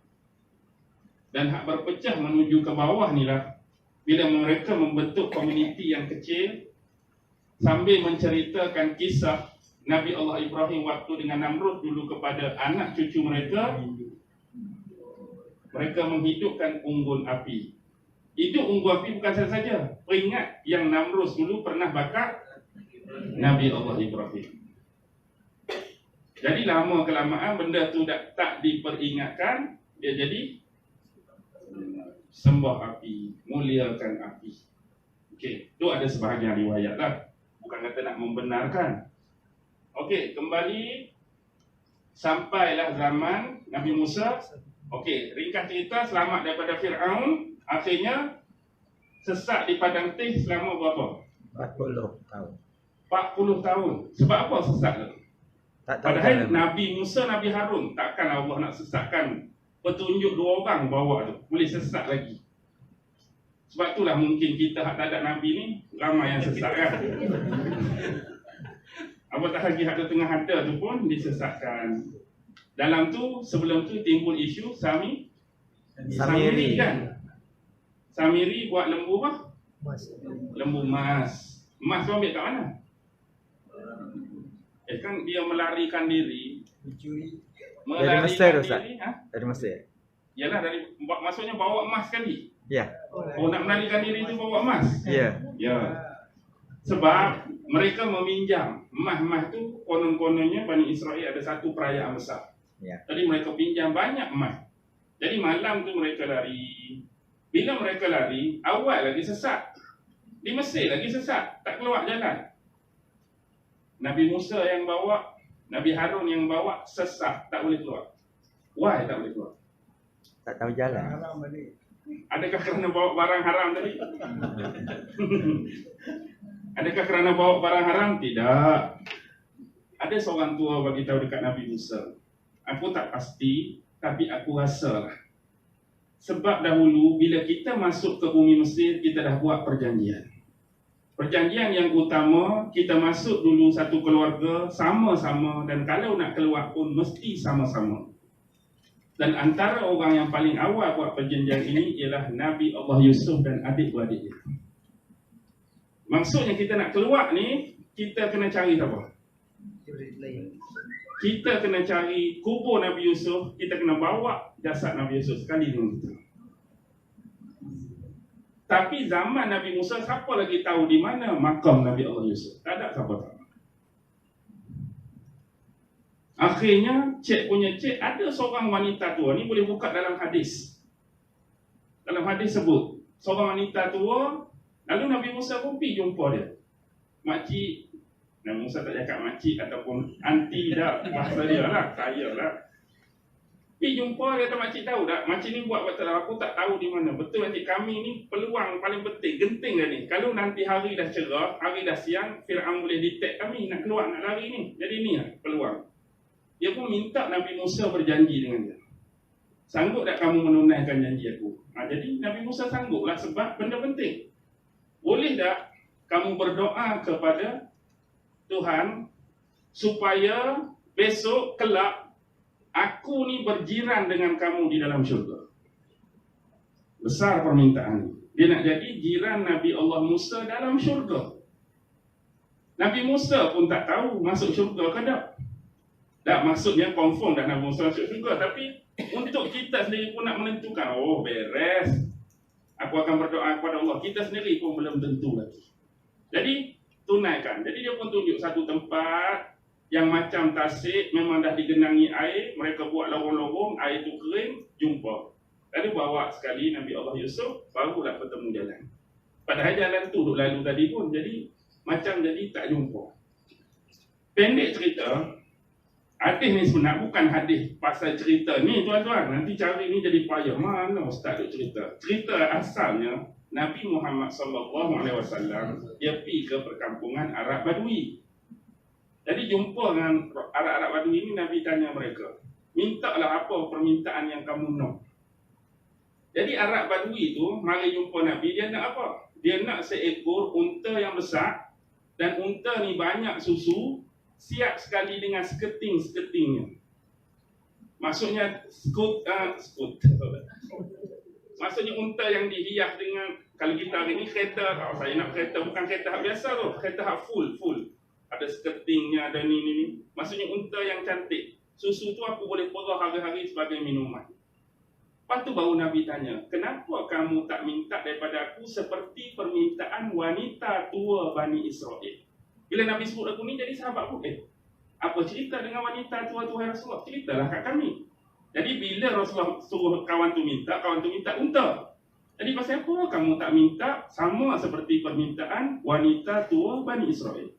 Dan hak berpecah menuju ke bawah ni lah, bila mereka membentuk komuniti yang kecil sambil menceritakan kisah Nabi Allah Ibrahim waktu dengan Namrud dulu kepada anak cucu mereka, mereka menghidupkan unggun api. Hidup unggun api bukan saja, peringat yang Namrud dulu pernah bakar Nabi Allah Ibrahim. Jadi lama kelamaan benda tu tak diperingatkan, dia jadi sembah api, muliakan api. Okey, tu ada sebahagian riwayat lah. Bukan kata nak membenarkan. Okey, kembali sampailah zaman Nabi Musa. Okey, ringkas cerita, selamat daripada Fir'aun. Akhirnya sesat di padang teh selama berapa? 40 tahun. 40 tahun. Sebab apa sesat tu? Padahal dalam. Nabi Musa, Nabi Harun, takkan Allah nak sesatkan petunjuk 2 orang bawa tu, boleh sesat lagi. Sebab itulah mungkin kita hak tak ada Nabi ni ramai yang sesat kan. Apatah lagi hak tengah ada tu pun disesatkan. Dalam tu, sebelum tu timbul isu Samiri kan. Samiri buat lembu apa? Lembu emas. Emas tu ambil kat mana? Kan dia melarikan diri. Dari Mesir, Ustaz. Diri, Dari Mesir. Yalah, maksudnya bawa emas sekali. Ya. Oh, nak melarikan diri tu bawa emas? Ya. Ya. Sebab mereka meminjam emas-emas tu, konon-kononnya Bani Israel ada satu perayaan besar. Ya. Jadi mereka pinjam banyak emas. Jadi malam tu mereka lari. Bila mereka lari, awal lagi sesat. Di Mesir lagi sesat, tak keluar jalan. Nabi Musa yang bawa, Nabi Harun yang bawa, sesat, tak boleh keluar. Why tak boleh keluar? Tak tahu jalan. Adakah kerana bawa barang haram tadi? Adakah kerana bawa barang haram? Tidak. Ada seorang tua bagi tahu dekat Nabi Musa. Aku tak pasti, tapi aku rasa lah. Sebab dahulu bila kita masuk ke bumi Mesir, kita dah buat perjanjian. Perjanjian yang utama, kita masuk dulu satu keluarga sama-sama, dan kalau nak keluar pun mesti sama-sama. Dan antara orang yang paling awal buat perjanjian ini ialah Nabi Allah Yusuf dan adik-beradiknya. Maksudnya kita nak keluar ni, kita kena cari siapa? Kita kena cari kubur Nabi Yusuf, kita kena bawa jasad Nabi Yusuf sekali dengan kita. Tapi zaman Nabi Musa, siapa lagi tahu di mana makam Nabi Allah Yusuf? Tak ada siapa tahu. Akhirnya, ada seorang wanita tua ni boleh buka dalam hadis. Dalam hadis sebut, seorang wanita tua, lalu Nabi Musa pun pergi jumpa dia. Makcik, Nabi Musa tak cakap makcik ataupun anti dah, bahasa dia lah, saya lah. Pergi jumpa dia, kata makcik tahu tak, makcik ni buat betul, aku tak tahu di mana. Betul makcik, kami ni peluang paling penting, genting dah ni. Kalau nanti hari dah cerah, hari dah siang, Fir'aun boleh detect kami, nak keluar, nak lari ni. Jadi ni lah peluang. Dia pun minta Nabi Musa berjanji dengan dia. Sanggup tak kamu menunaikan janji aku? Jadi Nabi Musa sangguplah sebab benda penting. Boleh tak kamu berdoa kepada Tuhan supaya besok kelak aku ni berjiran dengan kamu di dalam syurga? Besar permintaan ni. Dia nak jadi jiran Nabi Allah Musa dalam syurga. Nabi Musa pun tak tahu masuk syurga ke tak. Tak, maksudnya confirm dah Nabi Musa masuk syurga. Tapi untuk kita sendiri pun nak menentukan, oh beres, aku akan berdoa kepada Allah. Kita sendiri pun belum tentu lagi. Jadi tunaikan. Jadi dia pun tunjuk satu tempat yang macam tasik, memang dah digenangi air. Mereka buat lorong-lorong, air tu kering, jumpa. Lalu bawa sekali Nabi Allah Yusuf, barulah bertemu jalan. Padahal jalan tu duk lalu tadi pun, jadi macam jadi tak jumpa. Pendek cerita, hadis ni sebenarnya bukan hadis pasal cerita ni tuan-tuan. Nanti cari ni jadi payah. Mana ustaz duk cerita? Cerita asalnya Nabi Muhammad SAW dia pergi ke perkampungan Arab Badui. Jadi jumpa dengan Arab Badui ni, Nabi tanya mereka, mintalah apa permintaan yang kamu nak. Jadi Arab Badui tu mari jumpa Nabi, dia nak apa? Dia nak seekor unta yang besar, dan unta ni banyak susu, siap sekali dengan sketing-sketingnya. Maksudnya maksudnya unta yang dihias dengan, kalau kita hari ni kereta, kalau saya nak kereta bukan kereta biasa tu, kereta full. Ada sketingnya, ada ni. Maksudnya unta yang cantik. Susu tu aku boleh perah hari-hari sebagai minuman. Lepas tu baru Nabi tanya, kenapa kamu tak minta daripada aku seperti permintaan wanita tua Bani Israel? Bila Nabi sebut aku ni, jadi sahabat aku, apa cerita dengan wanita tua Rasulullah? Ceritalah kat kami. Jadi bila Rasulullah suruh kawan tu minta unta. Jadi pasal apa kamu tak minta sama seperti permintaan wanita tua Bani Israel?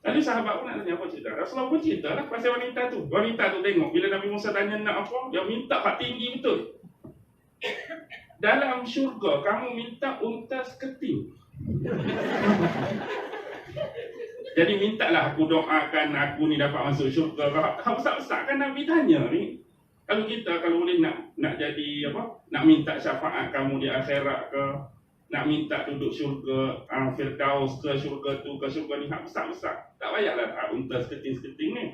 Lalu sahabat pun nak tanya apa cerita. Rasulullah pun ceritalah pasal wanita tu. Wanita tu tengok, bila Nabi Musa tanya nak apa, dia minta hak tinggi betul. Dalam syurga kamu minta unta seketing. Jadi mintalah aku doakan aku ni dapat masuk syurga. Hak besar-besar kan Nabi tanya ni. Kalau boleh nak jadi apa? Nak minta syafaat kamu di akhirat ke, nak minta duduk syurga Firdaus ke syurga tu ke syurga ni, hak besar-besar. Tak payahlah hak unta seketing-seketing ni.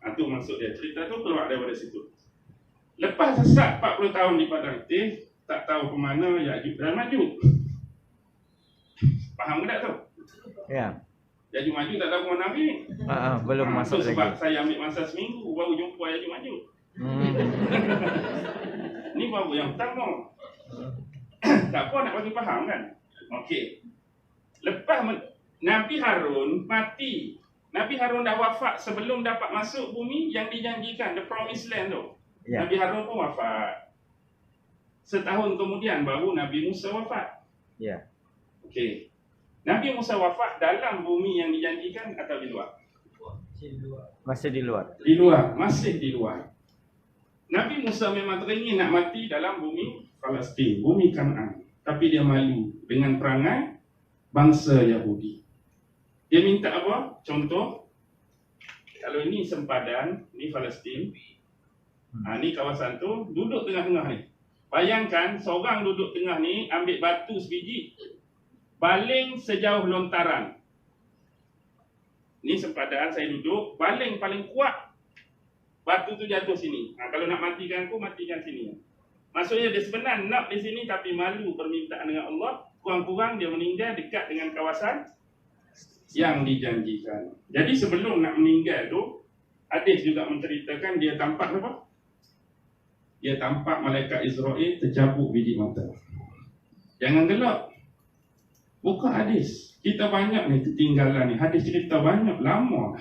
Itu maksud dia. Cerita tu keluar daripada situ. Lepas sesat 40 tahun di padang Itif, tak tahu ke mana Ya'juj dan Ma'juj. Faham ke tak tu? Ya. Ya'juj Ma'juj tak tahu ke mana Nabi. Belum masuk tu sebab lagi. saya ambil masa seminggu baru jumpa Ya'juj Ma'juj. Ni baru yang pertama. Tak apa nak bagi faham kan? Okey. Lepas Nabi Harun mati. Nabi Harun dah wafat sebelum dapat masuk bumi yang dijanjikan, the promised land tu. Ya. Nabi Harun pun wafat. Setahun kemudian baru Nabi Musa wafat. Ya. Okey. Nabi Musa wafat dalam bumi yang dijanjikan atau di luar? Masih di luar. Di luar, masih di luar. Nabi Musa memang teringin nak mati dalam bumi Palestin, bumi Kanaan. Tapi dia malu dengan perangai bangsa Yahudi. Dia minta apa? Contoh, kalau ini sempadan, ini Palestin, ni kawasan tu, duduk tengah-tengah ni. Bayangkan seorang duduk tengah ni, ambil batu sebiji, baling sejauh lontaran. Ni sempadan, saya duduk, baling paling kuat, batu tu jatuh sini. Kalau nak matikan aku, matikan sini. Maksudnya dia sebenarnya nak di sini tapi malu permintaan dengan Allah. Kurang-kurang dia meninggal dekat dengan kawasan yang dijanjikan. Jadi sebelum nak meninggal tu, hadis juga menceritakan dia tampak apa? Dia tampak malaikat Israel tercabut biji mata. Jangan gelap. Buka hadis. Kita banyak ni ketinggalan ni. Hadis cerita banyak, lama.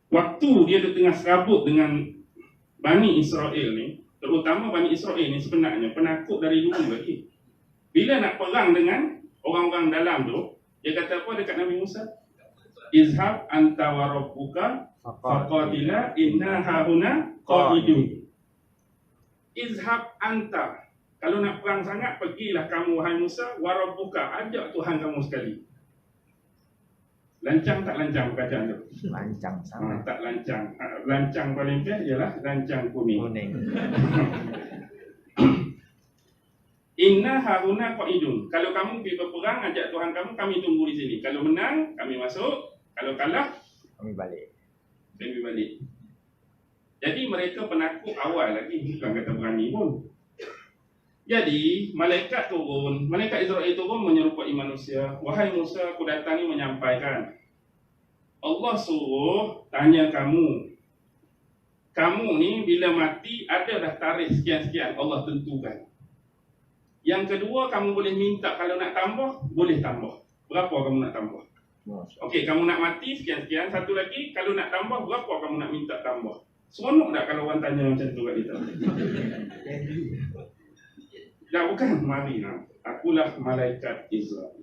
Waktu dia tengah serabut dengan Bani Israel ni, terutama Bani Israel ni sebenarnya penakut dari dulu lagi. Bila nak perang dengan orang-orang dalam tu, dia kata apa dekat Nabi Musa? Izhab anta wa rabbuka faqatila inna hahuna qa'idun. Izhab anta. Kalau nak perang sangat, pergilah kamu wahai Musa, wa rabbuka, ajak Tuhan kamu sekali. Lancang tak lancang bacaan tu? Lancang sangat. Tak lancang. Lancang paling best ialah lancang kuning. Inna haruna qa'idun. Kalau kamu pergi berperang, ajak Tuhan kamu, kami tunggu di sini. Kalau menang, kami masuk. Kalau kalah, kami balik. Kami balik. Jadi mereka penakut awal lagi, bukan kata berani pun. Jadi malaikat turun, malaikat Israel turun menyerupai manusia. Wahai Musa, aku datang ni menyampaikan. Allah suruh tanya kamu. Kamu ni bila mati ada dah tarikh sekian-sekian Allah tentukan. Yang kedua, kamu boleh minta kalau nak tambah, boleh tambah. Berapa kamu nak tambah? Okey, kamu nak mati sekian-sekian. Satu lagi, kalau nak tambah, berapa kamu nak minta tambah? Seronok tak kalau orang tanya macam tu kat kita? Dah bukan, mari lah. Akulah malaikat Israel.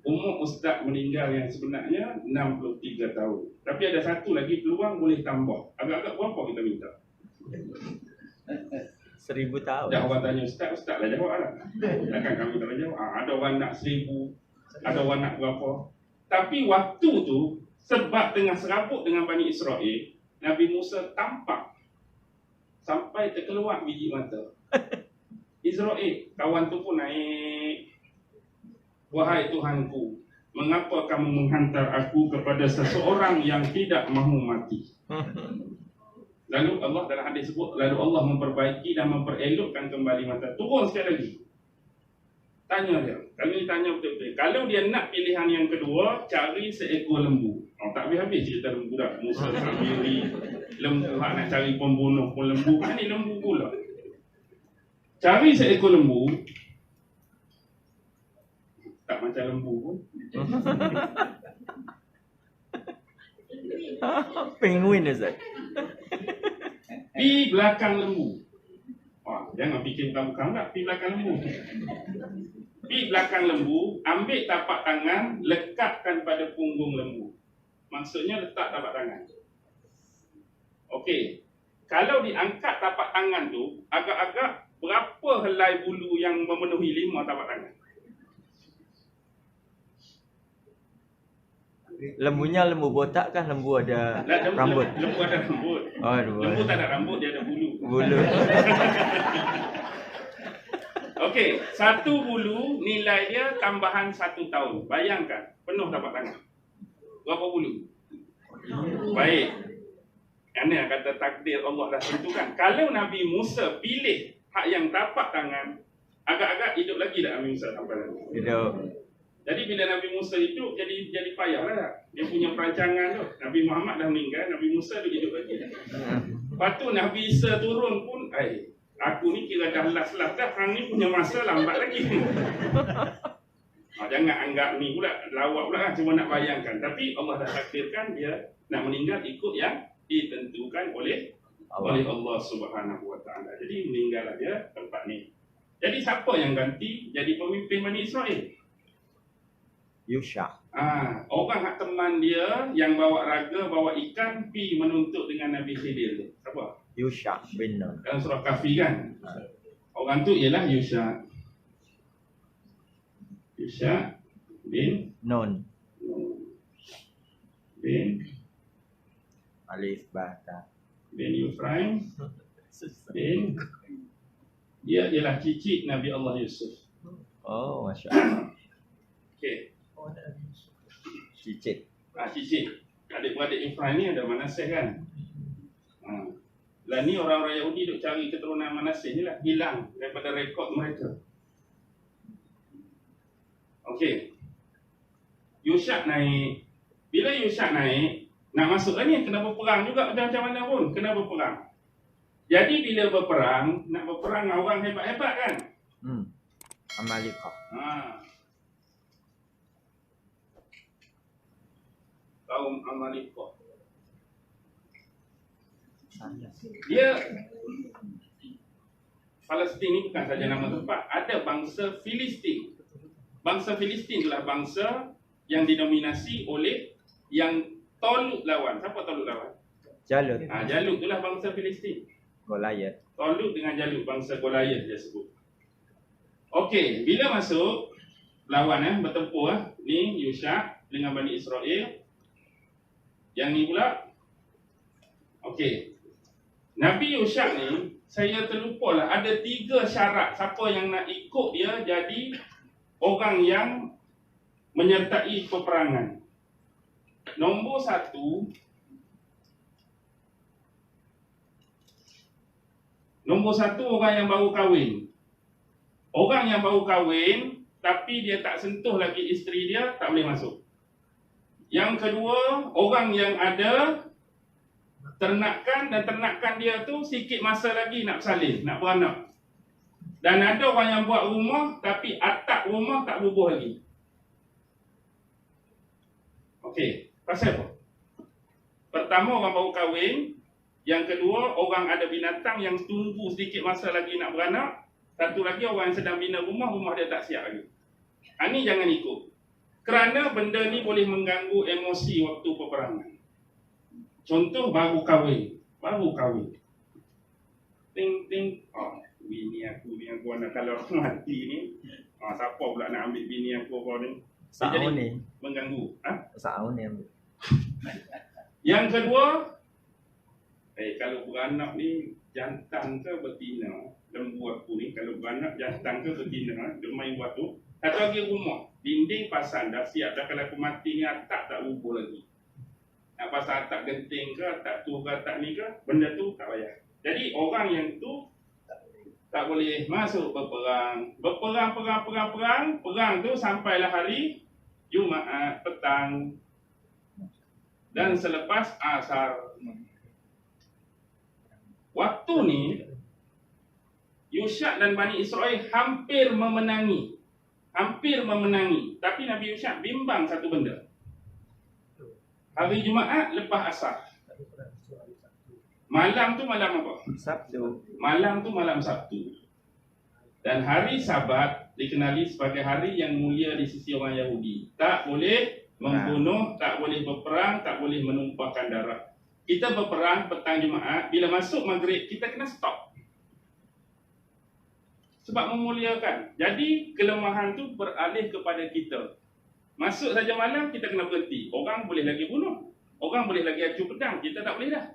Umur ustaz meninggal yang sebenarnya 63 tahun. Tapi ada satu lagi peluang boleh tambah. Agak-agak berapa kita minta? 1000 tahun. Dah orang tanya ustaz, ustaz lah jawab lah. Takkan kami tak jawab. Ada orang nak 1000, ada orang nak berapa. Tapi waktu tu, sebab tengah serabut dengan Bani Israel, Nabi Musa tampak sampai terkeluar biji mata. Israel, kawan tu pun naik. Wahai Tuhanku, mengapa kamu menghantar aku kepada seseorang yang tidak mahu mati? Lalu Allah dalam hadis sebut, lalu Allah memperbaiki dan memperelokkan kembali mata. Turun sekali lagi. Tanya dia. Kalau ni tanya betul-betul. Kalau dia nak pilihan yang kedua, cari seekor lembu. Tak habis-habis cerita lembu dah. Musa sendiri, lembu nak cari pembunuh pun lembu. Ni lembu pula. Cari seekor lembu. Tak macam lembu pun. Penguin Ustaz. Di belakang lembu. Jangan fikir bukan tak, di belakang lembu. Di belakang lembu, ambil tapak tangan, lekatkan pada punggung lembu. Maksudnya letak tapak tangan. Okey. Kalau diangkat tapak tangan tu, agak-agak berapa helai bulu yang memenuhi 5 tapak tangan? Lembunya lembu botak kah lembu ada rambut? Lembu ada rambut. Oh, lembu tak ada rambut, dia ada bulu. Bulu. Okey, satu bulu nilai dia tambahan 1 tahun. Bayangkan, penuh tapak tangan. Berapa bulu? Baik. Kerana kata takdir Allah dah tentukan. Kalau Nabi Musa pilih hak yang tapak tangan, agak-agak hidup lagi tak Nabi Musa sampai nanti? Hidup. Jadi bila Nabi Musa hidup, jadi payah lah tak? Dia punya perancangan tu. Nabi Muhammad dah meninggal, Nabi Musa tu hidup lagi. Lepas tu Nabi Isa turun pun, aku ni kira dah last-last dah, hang ni punya masa lambat lagi. Jangan anggap ni pula, lawak pula kan, cuma nak bayangkan. Tapi Allah dah takdirkan dia nak meninggal ikut yang ditentukan oleh Allah Subhanahu Wa Taala. Jadi meninggallah dia tempat ni. Jadi siapa yang ganti jadi pemimpin Bani Israel? Yusha. Orang hak teman dia yang bawa raga, bawa ikan pi menuntut dengan Nabi Khidir tu. Siapa? Yusha bin Nun. Dalam surah Kahfi kan? Orang tu ialah Yusha. Yusha bin Nun. bin Alif Bata. bin Yufraim bin dia ialah cicit Nabi Allah Yusuf. Oh, Masya Allah. Okey. Cicit. Cicit. Adik-beradik Ifraim ni ada Manaseh kan? Lah ni orang-orang Yahudi duk cari keturunan Manaseh ni lah, hilang daripada rekod mereka. Okey. Yushak naik. Bila Yushak naik, nak masuk lah ni, kena berperang juga macam mana pun, kena berperang. Jadi bila berperang, nak berperang dengan orang hebat-hebat kan? Amalika. Kaum Amalika. Dia Palestin ni bukan saja nama tempat, ada bangsa Filistin. Bangsa Filistin itulah bangsa yang didominasi oleh yang Talut lawan. Siapa Talut lawan? Jalut. Jalut itulah bangsa Filistin. Goliath. Talut dengan Jalut, bangsa Goliath dia sebut. Okey, bila masuk lawan bertempur ni Yusha dengan Bani Israel. Yang ni pula okey. Nabi Yusha ni saya terlupa lah, ada 3 syarat siapa yang nak ikut dia jadi orang yang menyertai peperangan. Nombor 1, orang yang baru kahwin. Orang yang baru kahwin tapi dia tak sentuh lagi isteri dia tak boleh masuk. Yang kedua, orang yang ada ternakan dan ternakan dia tu sikit masa lagi nak bersalin, nak beranak. Dan ada orang yang buat rumah tapi atap rumah tak bubuh lagi. Okey, pasal apa? Pertama orang baru kahwin, yang kedua orang ada binatang yang tunggu sedikit masa lagi nak beranak, satu lagi orang yang sedang bina rumah, rumah dia tak siap lagi. Ini jangan ikut. Kerana benda ni boleh mengganggu emosi waktu peperangan. Contoh baru kahwin. Ting. Bini aku nak kalau mati ni. Siapa pula nak ambil bini aku ni? Sa'un ni. Mengganggu. Sa'un ni ambil. Yang kedua, kalau beranak ni jantan ke betina? Lembu aku ni kalau beranak jantan ke betina? Dia main buat tu. Satu lagi rumah, dinding pasang dah siap dah, kalau aku mati ni atap tak rubuh lagi. Nak pasang atap genting ke, atap tu ke, atap ni ke, benda tu tak payah. Jadi orang yang tu tak boleh masuk berperang. Perang tu sampailah hari Jumaat petang dan selepas asar. Waktu ni Yusha dan Bani Israel hampir memenangi. Tapi Nabi Yusha bimbang satu benda. Hari Jumaat lepas asar. Malam tu malam apa? Sabtu. Malam tu malam Sabtu. Dan hari Sabat dikenali sebagai hari yang mulia di sisi orang Yahudi. Tak boleh membunuh, tak boleh berperang, tak boleh menumpahkan darah. Kita berperang petang Jumaat, bila masuk maghrib kita kena stop. Sebab memuliakan. Jadi kelemahan tu beralih kepada kita. Masuk saja malam kita kena berhenti. Orang boleh lagi bunuh, orang boleh lagi acu pedang, kita tak boleh dah.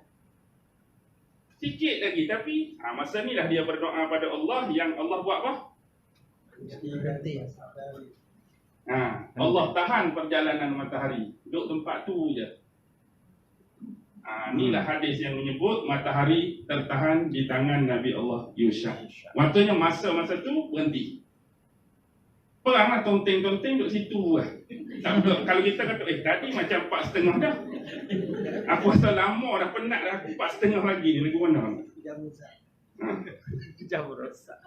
Sikit lagi, tapi masa ni lah dia berdoa pada Allah, yang Allah buat apa? Allah tahan perjalanan matahari. Duduk tempat tu je. Inilah hadis yang menyebut matahari tertahan di tangan Nabi Allah Yusha. Maksudnya masa-masa tu berhenti. Perang lah, tonteng-tonteng duduk situ lah. Tak betul. Kalau kita kata, tadi macam 4.30 dah. Aku rasa lama dah, penat dah. 4.30 lagi ni, lagu mana? Jam rusak. Jam rosak.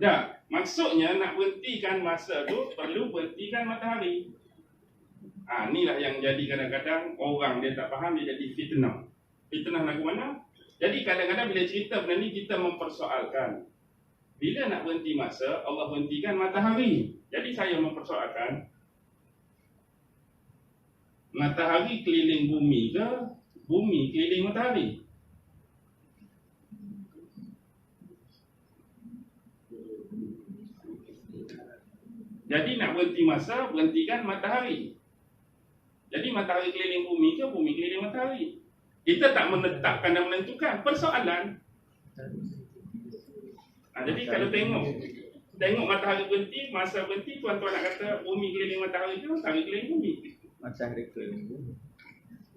Dah, maksudnya nak berhentikan masa tu, perlu berhentikan matahari. Inilah yang jadi kadang-kadang orang dia tak faham, dia jadi fitnah. Fitnah lagu mana? Jadi kadang-kadang bila cerita benda ni, kita mempersoalkan. Bila nak berhenti masa, Allah berhentikan matahari. Jadi saya mempersoalkan, matahari keliling bumi ke bumi keliling matahari? Jadi nak berhenti masa, berhentikan matahari. Jadi matahari keliling bumi ke bumi keliling matahari? Kita tak menetapkan dan menentukan. Persoalan. Jadi kalau tengok matahari berhenti, masa berhenti, tuan-tuan nak kata bumi keliling matahari ke matahari keliling bumi? Matahari keliling bumi.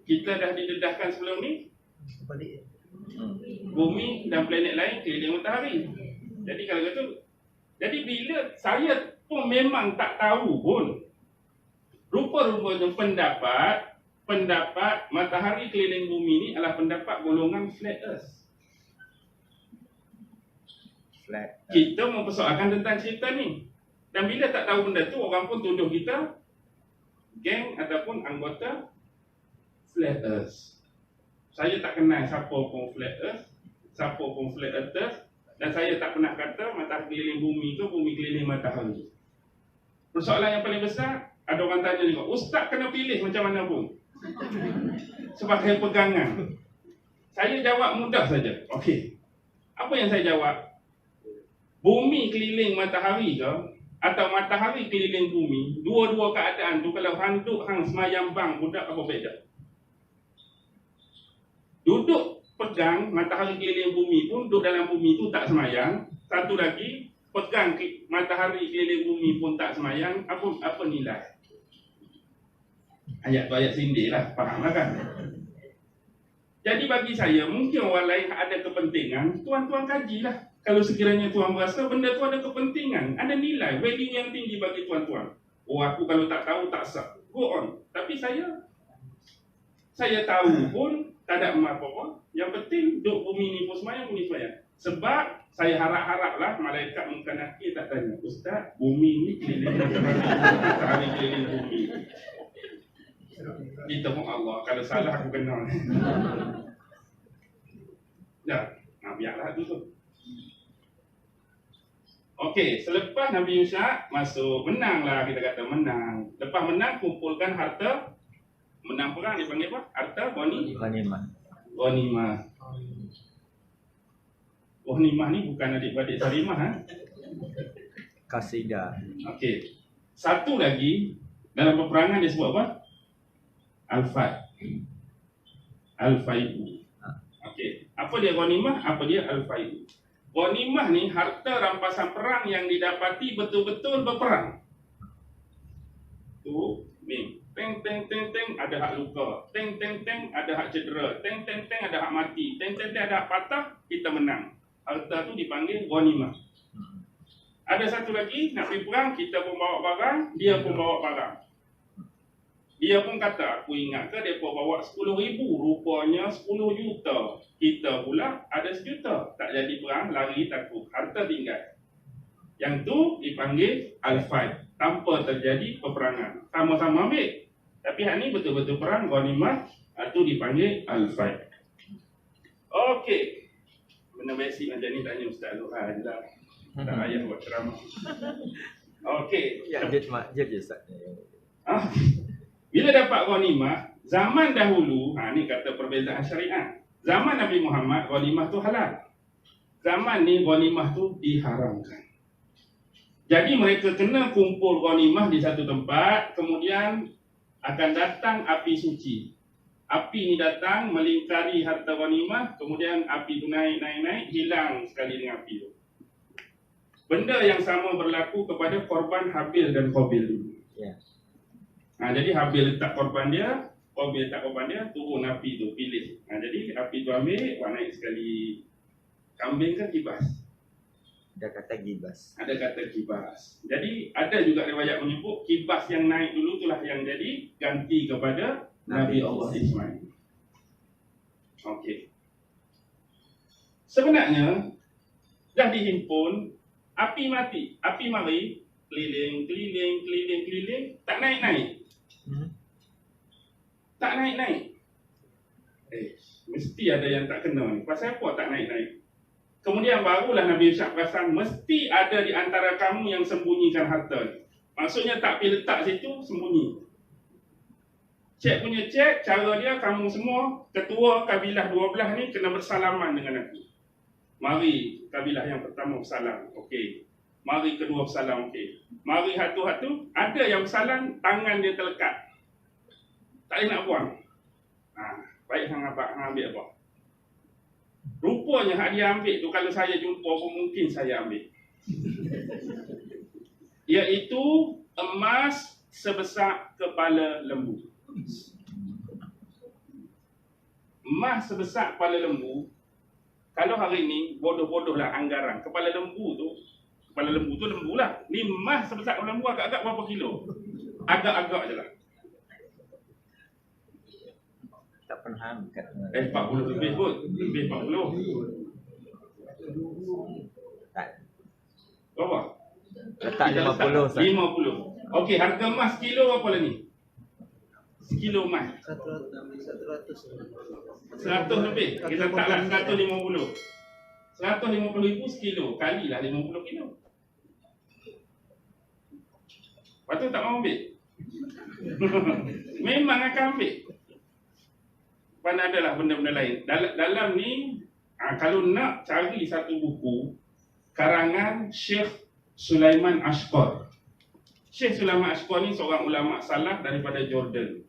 Kita dah didedahkan sebelum ni, Balik. bumi dan planet lain keliling matahari. Jadi kalau kata, jadi bila saya pun memang tak tahu pun, rupa-rupanya pendapat matahari keliling bumi ni adalah pendapat golongan flat earth. Flat. Kita mempersoalkan tentang cerita ni. Dan bila tak tahu benda tu, orang pun tuduh kita geng ataupun anggota flat earth. Saya tak kenal siapa pun flat earth, siapa pun flat earthers, dan saya tak pernah kata matahari keliling bumi ke bumi keliling matahari. Persoalan yang paling besar, ada orang tanya juga, ustaz kena pilih macam mana pun sebagai pegangan. Saya jawab mudah saja. Okey. Apa yang saya jawab? Bumi keliling matahari ke atau matahari keliling bumi, dua-dua keadaan tu kalau handuk hang semayang bang budak apa beza? Duduk pegang matahari keliling bumi pun duduk dalam bumi tu tak semayang. Satu lagi pegang matahari keliling bumi pun tak semayang, apa nilai? Ayat tu ayat sindir lah, fahamlah kan? Jadi bagi saya, mungkin orang lain ada kepentingan, tuan-tuan kajilah. Kalau sekiranya tuan berasa benda tu ada kepentingan, ada nilai, value yang tinggi bagi tuan-tuan. Oh, aku kalau tak tahu tak sah. Go on. Tapi saya tahu pun tak ada apa-apa. Yang penting duduk bumi ni pun semayang, bumi semayang. Sebab saya harap-haraplah malaikat muka nakir tak tanya, ustaz, bumi ni keliling matahari keliling bumi. Kita pun Allah, kalau salah aku kenal. Dah, biarlah tu. Okey, selepas Nabi Yusha masuk, menanglah, kita kata menang. Lepas menang, kumpulkan harta. Menang perang dipanggil apa? Harta Ghanimah. Ghanimah ni bukan adik-adik Sarimah. Kasidah. Okey. Satu lagi, dalam peperangan dia sebut apa? Al-Fai'u. Okey. Apa dia ghanimah? Apa dia Al-Fai'u? Ghanimah ni harta rampasan perang yang didapati betul-betul berperang. Tu ni, teng ada hak luka, teng ada hak cedera, teng ada hak mati, teng ada hak patah, kita menang. Harta tu dipanggil ghanimah. Ada satu lagi, nak pergi perang, kita pun bawa barang, dia pun bawa barang. Dia pun kata, aku ingat ke dia pun bawa 10,000, rupanya 10 juta. Kita pula ada 1 juta. Tak jadi perang, lari takut, harta tinggal. Yang tu dipanggil al-fight, tanpa terjadi peperangan. Sama-sama ambil. Tapi hal ni betul-betul perang, ghanimah, itu dipanggil al-fight. Okey. Benda basic macam ni tanya Ustaz Luhan lah. Tak payah buat ceramah. Okey. Ya, je Ustaz. Bila dapat ghanimah, zaman dahulu, ni kata perbezaan syariat. Zaman Nabi Muhammad, ghanimah tu halal. Zaman ni ghanimah tu diharamkan. Jadi mereka kena kumpul ghanimah di satu tempat, kemudian akan datang api suci. Api ni datang melingkari harta ghanimah, kemudian api tu naik, hilang sekali dengan api tu. Benda yang sama berlaku kepada korban Habil dan Qabil dulu. Ya. Jadi Habil letak korban dia, Wabil tak korban dia, turun api tu, pilih. Jadi api tu ambil, naik sekali. Kambing kan kibas. Ada kata gibas. Ada kata kibas. Jadi ada juga riwayat menyebut kibas yang naik dulu itulah yang jadi ganti kepada Nabi Allah Ismail. Okey. Sebenarnya dah dihimpun, api mati, api mari, keliling, tak naik-naik. Tak naik-naik. Mesti ada yang tak kena ni. Pasal apa tak naik-naik? Kemudian barulah Nabi Ishaq perasan, mesti ada di antara kamu yang sembunyikan harta. Maksudnya tak pergi letak situ, sembunyi. Cek punya cek, cara dia kamu semua, ketua kabilah 12 ni kena bersalaman dengan Nabi. Mari kabilah yang pertama bersalam, okey. Mari kedua bersalam, okey. Mari hatu-hatu, ada yang bersalam, tangan dia terlekat. Tak boleh nak buang. Baik hang abang, hang ambil apa? Rupanya hak dia ambil tu kalau saya jumpa pun mungkin saya ambil. Iaitu emas sebesar kepala lembu. Emas sebesar kepala lembu. Kalau hari ni bodoh-bodohlah anggaran. Kepala lembu tu lembu lah. Ni emas sebesar kepala lembu agak-agak berapa kilo? Agak-agak je lah. Tak pernah angkat. 40 lebih kot. Lebih 40. Tak. Berapa? Letak 50. 50. Okey, harga emas kilo apa lah ni? Sekilo emas. 100 lebih. Kita taklah 150. 150 ribu sekilo. Kalilah 50 kilo. Lepas tu tak mau ambil. Memang akan ambil. Mana adalah benda-benda lain. Dalam ni, kalau nak cari satu buku karangan Syekh Sulaiman Ashqar. Syekh Sulaiman Ashqar ni seorang ulama salaf daripada Jordan.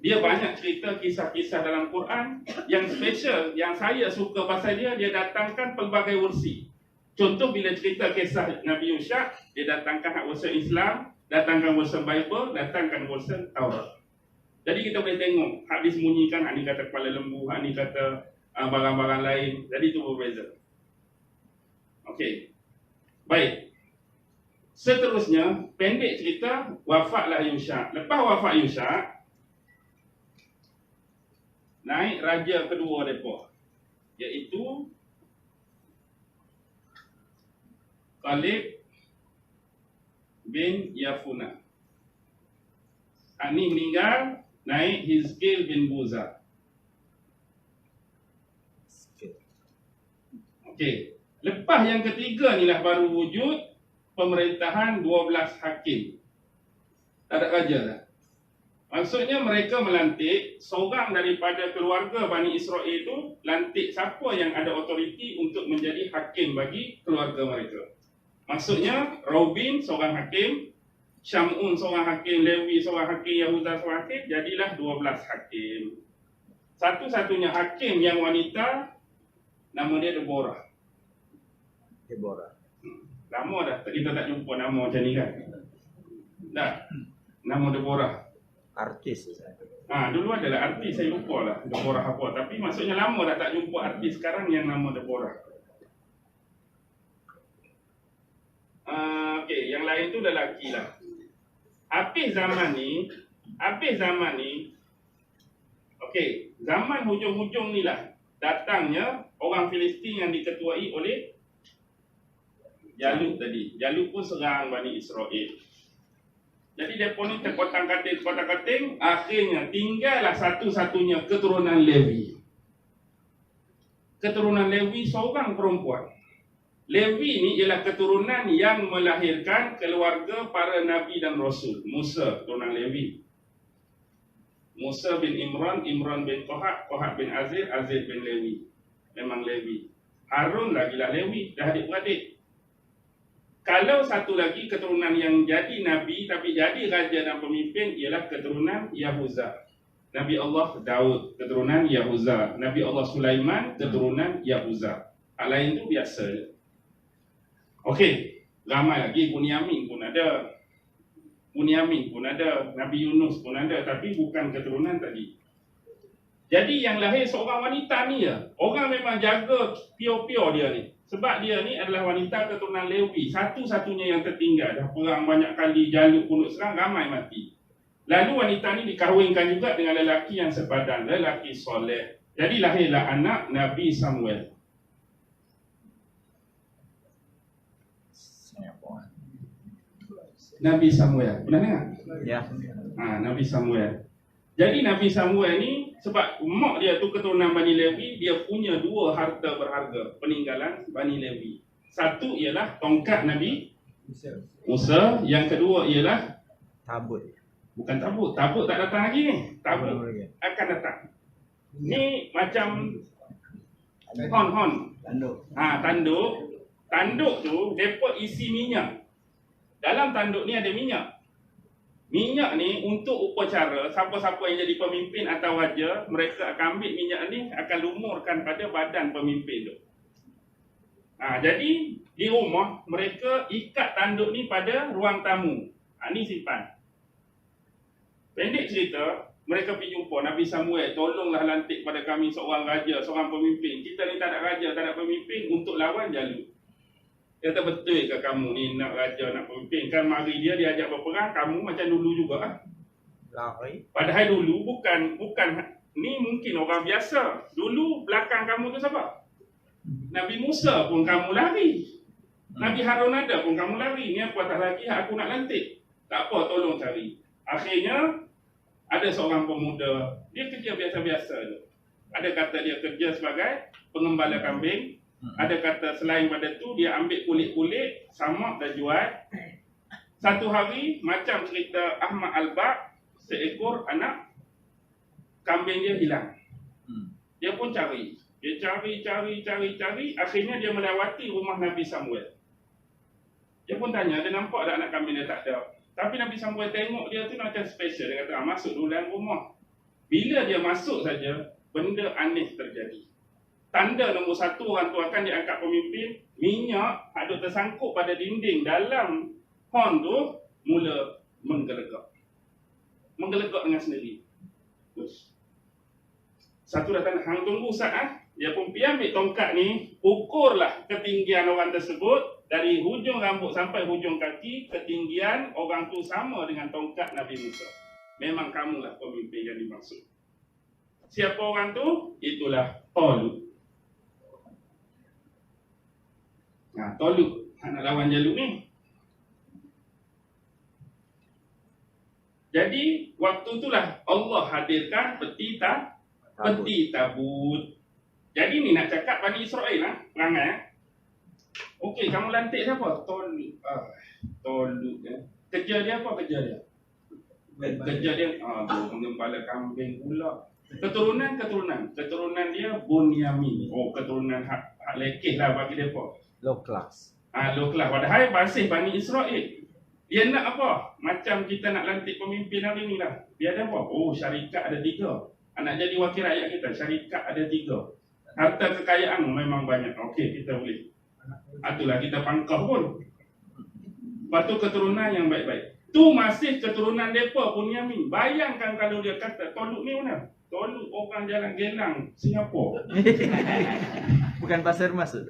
Dia banyak cerita kisah-kisah dalam Quran yang special, yang saya suka pasal dia datangkan pelbagai versi. Contoh bila cerita kisah Nabi Ishaq, dia datangkan hak versi Islam, datangkan versi Bible, datangkan versi Taurat. Jadi kita boleh tengok hak disembunyikan, hak ni kata kepala lembu, hak ni kata barang-barang lain. Jadi itu berbeza. Okey. Baik. Seterusnya, pendek cerita, wafatlah Yushak. Lepas wafat Yushak, naik raja kedua mereka, iaitu Khalid bin Yafuna. Ni meninggal, naik Hizkil bin Buza. Okey. Lepas yang ketiga ni lah baru wujud pemerintahan 12 hakim. Tak ada raja lah. Maksudnya mereka melantik seorang daripada keluarga Bani Israel itu, lantik siapa yang ada otoriti untuk menjadi hakim bagi keluarga mereka. Maksudnya Robin seorang hakim, Syamun seorang hakim, Lewi seorang hakim, Yahuda seorang hakim, jadilah 12 hakim. Satu-satunya hakim yang wanita, nama dia Deborah. Lama dah kita tak jumpa nama macam ni kan. Dah. Nama Deborah. Artis. Dulu adalah artis, saya lupa lah Deborah apa. Tapi maksudnya lama dah tak jumpa artis sekarang yang nama Deborah. Okey, yang lain tu dah lelaki lah. Habis zaman ni, okey, zaman hujung-hujung ni lah datangnya orang Filistin yang diketuai oleh Jalut tadi. Jalut pun serang Bani Israel. Jadi mereka ni terkotang-kating, akhirnya tinggallah satu-satunya keturunan Lewi. Keturunan Lewi seorang perempuan. Lewi ni ialah keturunan yang melahirkan keluarga para Nabi dan Rasul. Musa, keturunan Lewi. Musa bin Imran, Imran bin Qohat, Qohat bin Azir, Azir bin Lewi. Memang Lewi. Harun lagilah Lewi, dah adik-beradik. Kalau satu lagi keturunan yang jadi Nabi tapi jadi raja dan pemimpin ialah keturunan Yahuza. Nabi Allah Daud, keturunan Yahuza. Nabi Allah Sulaiman, keturunan Yahuza. Hal lain tu biasa. Okey, ramai lagi. Bunyamin pun ada. Nabi Yunus pun ada, tapi bukan keturunan tadi. Jadi yang lahir seorang wanita ni ya. Orang memang jaga pure-pure dia ni. Sebab dia ni adalah wanita keturunan Lewi. Satu-satunya yang tertinggal. Dah perang banyak kali, jaluk punuk serang, ramai mati. Lalu wanita ni dikahwinkan juga dengan lelaki yang sepadan. Lelaki soleh. Jadi lahirlah anak Nabi Samuel. Nabi Samuel. Pernah dengar? Ya. Nabi Samuel. Jadi Nabi Samuel ni sebab mak dia tu keturunan Bani Lewi, dia punya dua harta berharga peninggalan Bani Lewi. Satu ialah tongkat Nabi Musa, yang kedua ialah Tabut. bukan tabut. Tabut tak datang lagi ni. Tabut akan datang. Ni macam hon. Tanduk. Tanduk. Tanduk tu depa isi minyak. Dalam tanduk ni ada minyak. Minyak ni untuk upacara, siapa-siapa yang jadi pemimpin atau raja, mereka akan ambil minyak ni, akan lumurkan pada badan pemimpin tu. Jadi di rumah mereka ikat tanduk ni pada ruang tamu. Ni simpan. Pendek cerita, mereka pergi jumpa Nabi Samuel, tolonglah lantik pada kami seorang raja, seorang pemimpin. Kita ni tak ada raja, tak ada pemimpin untuk lawan Jalut. Kata betul ke kamu ni nak raja, nak pemimpin? Kan mari dia diajak berperang, kamu macam dulu juga. Lari. Padahal dulu bukan ni mungkin orang biasa. Dulu belakang kamu tu siapa? Nabi Musa pun kamu lari. Nabi Harun ada pun kamu lari. Ni apa tak lagi aku nak lantik. Tak apa, tolong cari. Akhirnya ada seorang pemuda, dia kerja biasa-biasa je. Ada kata dia kerja sebagai pengembala kambing. Ada kata selain pada tu dia ambil kulit-kulit, samak dan jual. Satu hari macam cerita Ahmad Al-Baq, seekor anak kambing dia hilang. Dia pun cari. Dia cari. Akhirnya dia melewati rumah Nabi Samuel. Dia pun tanya, dia nampak ada anak kambing dia? Tak ada. Tapi Nabi Samuel tengok dia tu macam special. Dia kata, masuk dulu dalam rumah. Bila dia masuk saja, benda aneh terjadi. Tanda nombor satu, orang tu akan diangkat pemimpin. Minyak ada tersangkut pada dinding dalam hon tu mula menggelegak. Menggelegak dengan sendiri. Terus. Satu datang, hang tunggu saat. Dia pun pergi ambil tongkat ni, ukurlah ketinggian orang tersebut. Dari hujung rambut sampai hujung kaki, ketinggian orang tu sama dengan tongkat Nabi Musa. Memang kamulah pemimpin yang dimaksud. Siapa orang tu? Itulah Talut. Talut nak lawan Jalut ni. Jadi waktu itulah Allah hadirkan peti tabut. Jadi ni nak cakap Bani Israel lah, perangai. Okey, kamu lantik siapa? Talut. Talut. Kerja dia apa kerja dia? Kerja dia mengembala kambing pula. Keturunan dia Bunyamin. Keturunan hak lekeh lah bagi depa. Low class. Low class. Padahal masih Bani Israel. Dia nak apa? Macam kita nak lantik pemimpin hari ni lah. Dia ada apa? Syarikat ada 3. Nak jadi wakil rakyat kita, syarikat ada 3. Harta kekayaan memang banyak. Okey, kita boleh. Itulah kita pangkah pun. Lepas tu keturunan yang baik-baik. Tu masih keturunan mereka Bunyamin. Bayangkan kalau dia kata, Talut ni mana? Talut orang jalan Gelang, Singapura. Bukan pasar masuk.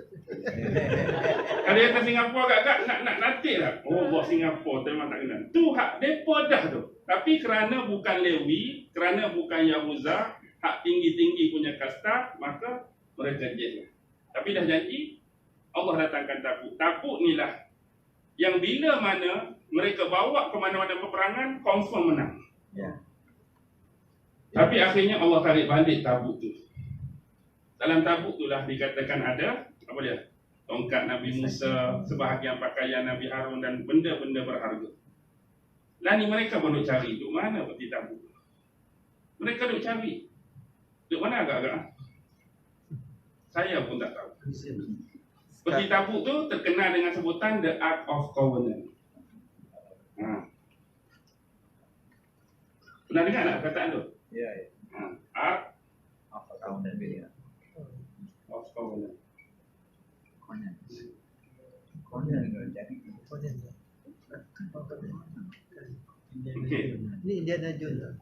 Kalau dia kata Singapura agak nak nanti lah. Buat Singapura, memang tak kenal. Tu hak mereka dah tu. Tapi kerana bukan Lewi, kerana bukan Yahuza, hak tinggi-tinggi punya kasta, maka mereka jet. Tapi dah janji, Allah datangkan tabut. Tabut ni lah yang bila mana mereka bawa ke mana-mana peperangan, confirm menang. Ya. Tapi akhirnya Allah tarik balik tabut tu. Dalam tabut tu lah dikatakan ada, apa dia? Tongkat Nabi Musa, sebahagian pakaian Nabi Harun dan benda-benda berharga. Lah ni mereka pun duk cari, duk mana peti tabut? Mereka duk cari. Duk mana agak-agak? Saya pun tak tahu. Peti tabut tu terkenal dengan sebutan The Ark of Covenant. Pernah dengar tak perkataan tu? Ya. Ark Apa tahun dan bila? of Covenant. Okey. Ni Indiana Jones.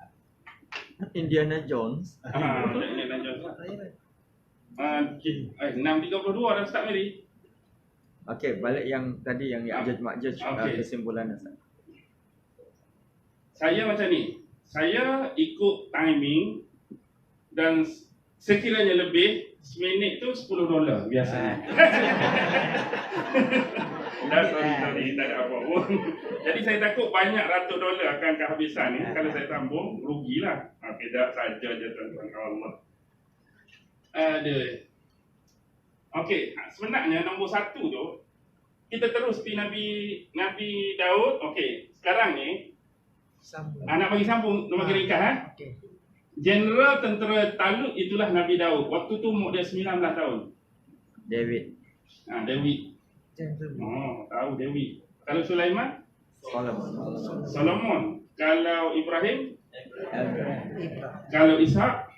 Indiana Jones. Ini lanjut. 6.32 dah start Mary. Okey, balik yang tadi yang Ya'juj Ma'juj, Okey. kesimpulan Ustaz. Saya macam ni. Saya ikut timing dan sekiranya lebih seminit tu $10 biasanya. Sorry, tak ada apa pun. Jadi saya takut banyak ratus dolar akan kehabisan ni. Kalau saya sambung, rugilah. Tidak saja je tuan-tuan Allah. Aduh. Okey, sebenarnya nombor 1 tu kita terus pi Nabi Daud. Okey, sekarang ni Sambung. nak bagi sambung, nak bagi ringkas Okey. Jeneral tentera Talut itulah Nabi Daud. Waktu tu umur dia 19 tahun. David. David. Gentleman. Oh, tahu David. Kalau Sulaiman, Solomon. Solomon. Kalau Ibrahim, Abraham. kalau Ishak,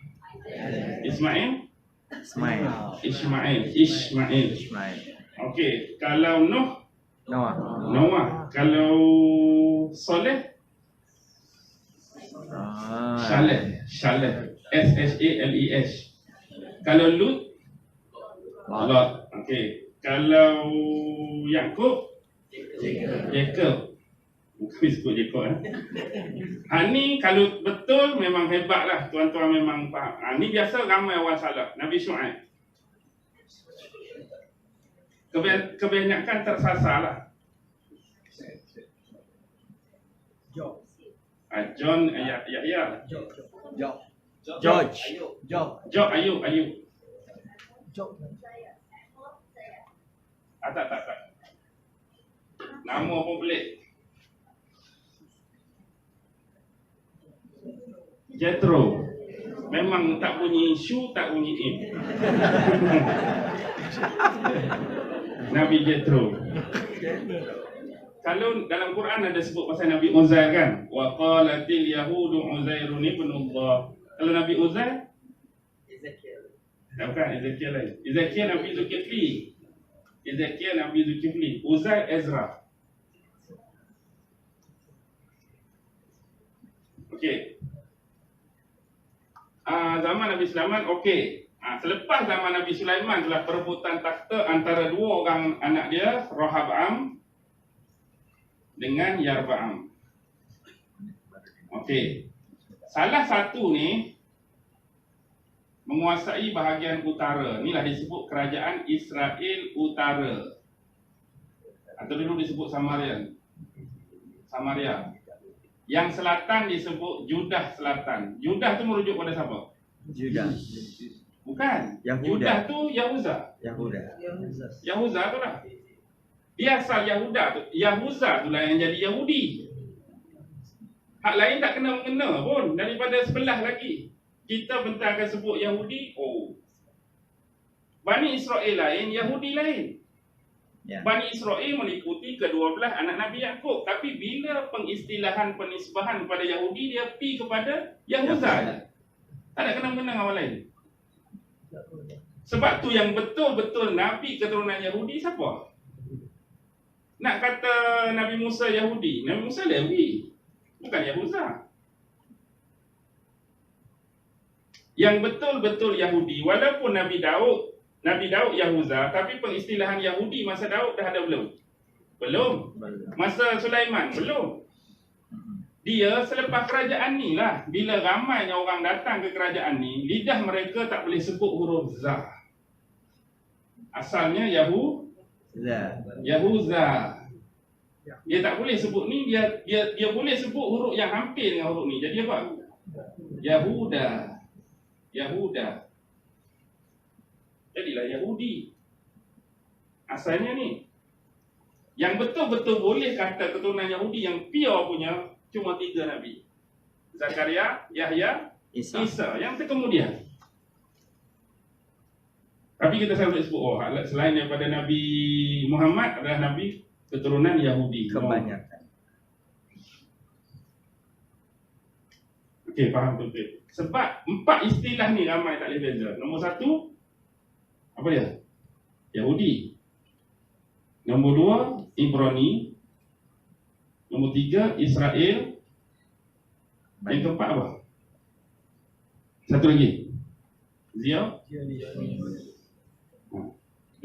Ismail, Ismail. Ismail. Okey, kalau Nuh, Noah. Kalau Soleh, Shaleh. SHALES. Kalau Lut, Lot. Okey. Kalau Yakub, Jacob. Bukan sebut Jacob ni kalau betul memang hebat lah. Tuan-tuan memang faham. Ni biasa ramai orang salah. Nabi Syuaib. Kebanyakan tersasar lah. John, Yahya. George. Job, Ayub. Tak. Nama pun pelik. Jethro. Memang tak bunyi shu, tak bunyi im. Nabi Jethro. Kalau dalam Quran ada sebut pasal Nabi Uzair kan? Wa qalatil yahudu Uzairun ibnullah. Kalau Nabi Uzair, bukan Ezekiel lain. Ezekiel Nabi Zulkifli. Uzair Ezra. Okey. Zaman Nabi Sulaiman okey. Selepas zaman Nabi Sulaiman telah perebutan takhta antara dua orang anak dia, Rohab'am dengan Yarba'am. Okey. Salah satu ni menguasai bahagian utara. Inilah disebut kerajaan Israel Utara. Atau dulu disebut Samaria. Yang selatan disebut Judah Selatan. Judah tu merujuk pada siapa? Judah. Bukan. Yahuda. Judah tu Yahuza. Yahuza tu lah. Dia asal Yahuda tu. Yahuza tu lah yang jadi Yahudi. Hak lain tak kena-mengena pun. Daripada sebelah lagi. Kita bentar akan sebut Yahudi. Bani Israel lain, Yahudi lain. Bani Israel meliputi ke-12 anak Nabi Yakub. Tapi bila pengistilahan penisbahan kepada Yahudi, dia pi kepada Yahuza. Tak ada kena-mengena dengan orang lain. Sebab tu yang betul-betul Nabi keturunan Yahudi siapa? Nak kata Nabi Musa Yahudi, Nabi Musa Lewi, bukan Yahuza. Yang betul-betul Yahudi, walaupun Nabi Daud Yahuza, tapi pengistilahan Yahudi masa Daud dah ada belum? Belum. Masa Sulaiman belum. Dia selepas kerajaan ni lah, bila ramainya orang datang ke kerajaan ni, lidah mereka tak boleh sebut huruf za. Asalnya Yahuza. Dia tak boleh sebut ni, dia boleh sebut huruf yang hampir dengan huruf ni. Jadi apa? Yahuda. Jadilah Yahudi. Asalnya ni. Yang betul-betul boleh kata keturunan Yahudi yang pure punya cuma 3 Nabi. Zakaria, Yahya, Isa. Yang tu kemudian. Tapi kita selalu sebut, selain daripada Nabi Muhammad adalah Nabi keturunan Yahudi. Kebanyakan. Okey, faham betul. Sebab 4 istilah ni ramai tak boleh beza. Nombor 1, apa dia? Yahudi. Nombor 2, Ibrani. Nombor 3, Israel. Yang keempat apa? Satu lagi.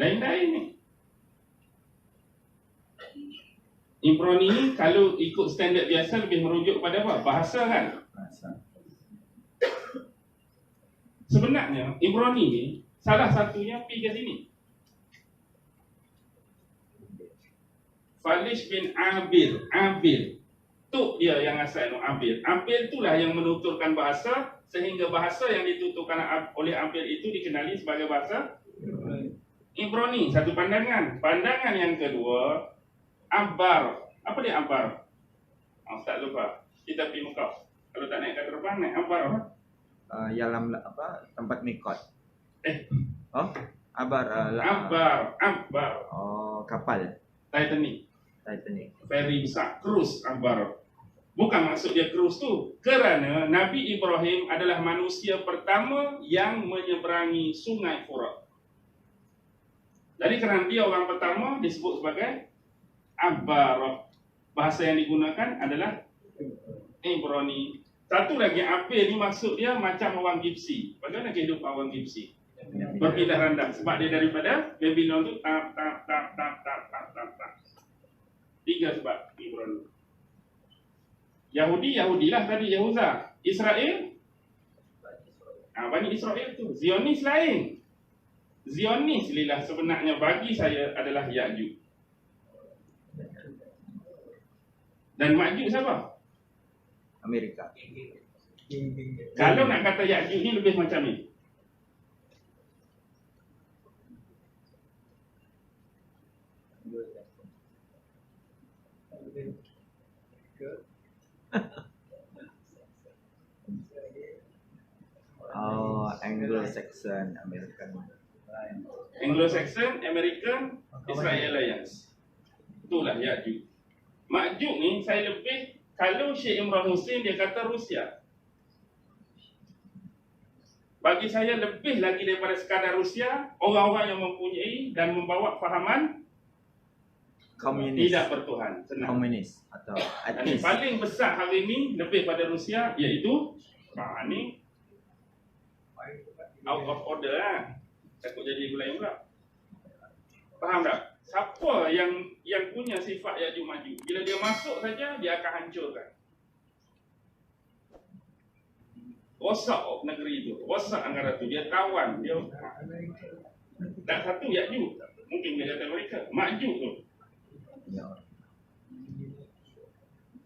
Lain-lain ni. Imroni ni kalau ikut standard biasa lebih merujuk pada apa? Bahasa kan? Sebenarnya Imroni ni salah satunya pergi ke sini. Falish bin Abil. Tu dia yang asal Abil. Abil itulah yang menuturkan bahasa sehingga bahasa yang dituturkan oleh Abil itu dikenali sebagai bahasa Ibrani. Satu pandangan. Pandangan yang kedua, Abbar. Apa dia Abbar? Ustaz lupa. Kita pergi Mekah. Kalau tak naik kat terbang, naik Abbar apa? Yalam apa? Tempat mikot. Oh, Abbar. Abbar. Oh, kapal. Titanic. Ferry besar, cruise Abbar. Bukan maksud dia cruise tu, kerana Nabi Ibrahim adalah manusia pertama yang menyeberangi sungai Furat. Jadi kerana dia orang pertama disebut sebagai Abbar. Bahasa yang digunakan adalah Ibrani. Satu lagi Abil ni maksud dia macam orang Gipsi. Bagaimana kehidupan orang Gipsi? Berpindah randang. Sebab dia daripada Babylon tu tak. Tiga sebab Ibrani. Yahudilah tadi Yahuza. Israel? Bani Israel tu. Zionis lain. Zionis lilah sebenarnya bagi saya adalah Ya'juj. Dan Ma'juj siapa? Amerika. Kalau nak kata Ya'juj ni lebih macam ni. Oh, Anglo-Saxon American. Anglo-Saxon American Israel Alliance. Itulah Ya'juj. Ma'juj ni saya lebih, kalau Syekh Imran Hussein dia kata Rusia. Bagi saya lebih lagi daripada sekadar Rusia, orang-orang yang mempunyai dan membawa fahaman Komunis. tidak bertuhan. Senang. Komunis atau Dan ateis. yang paling besar hari ini lebih pada Rusia iaitu ni out of order lah. Takut jadi gulai pula. Faham tak? Siapa yang punya sifat Ya'juj Ma'juj, bila dia masuk saja dia akan hancurkan. Rosak negeri itu, rosak negara itu, dia tawan, dia tak satu Ya'juj. Mungkin dia kata mereka Ma'juj tu.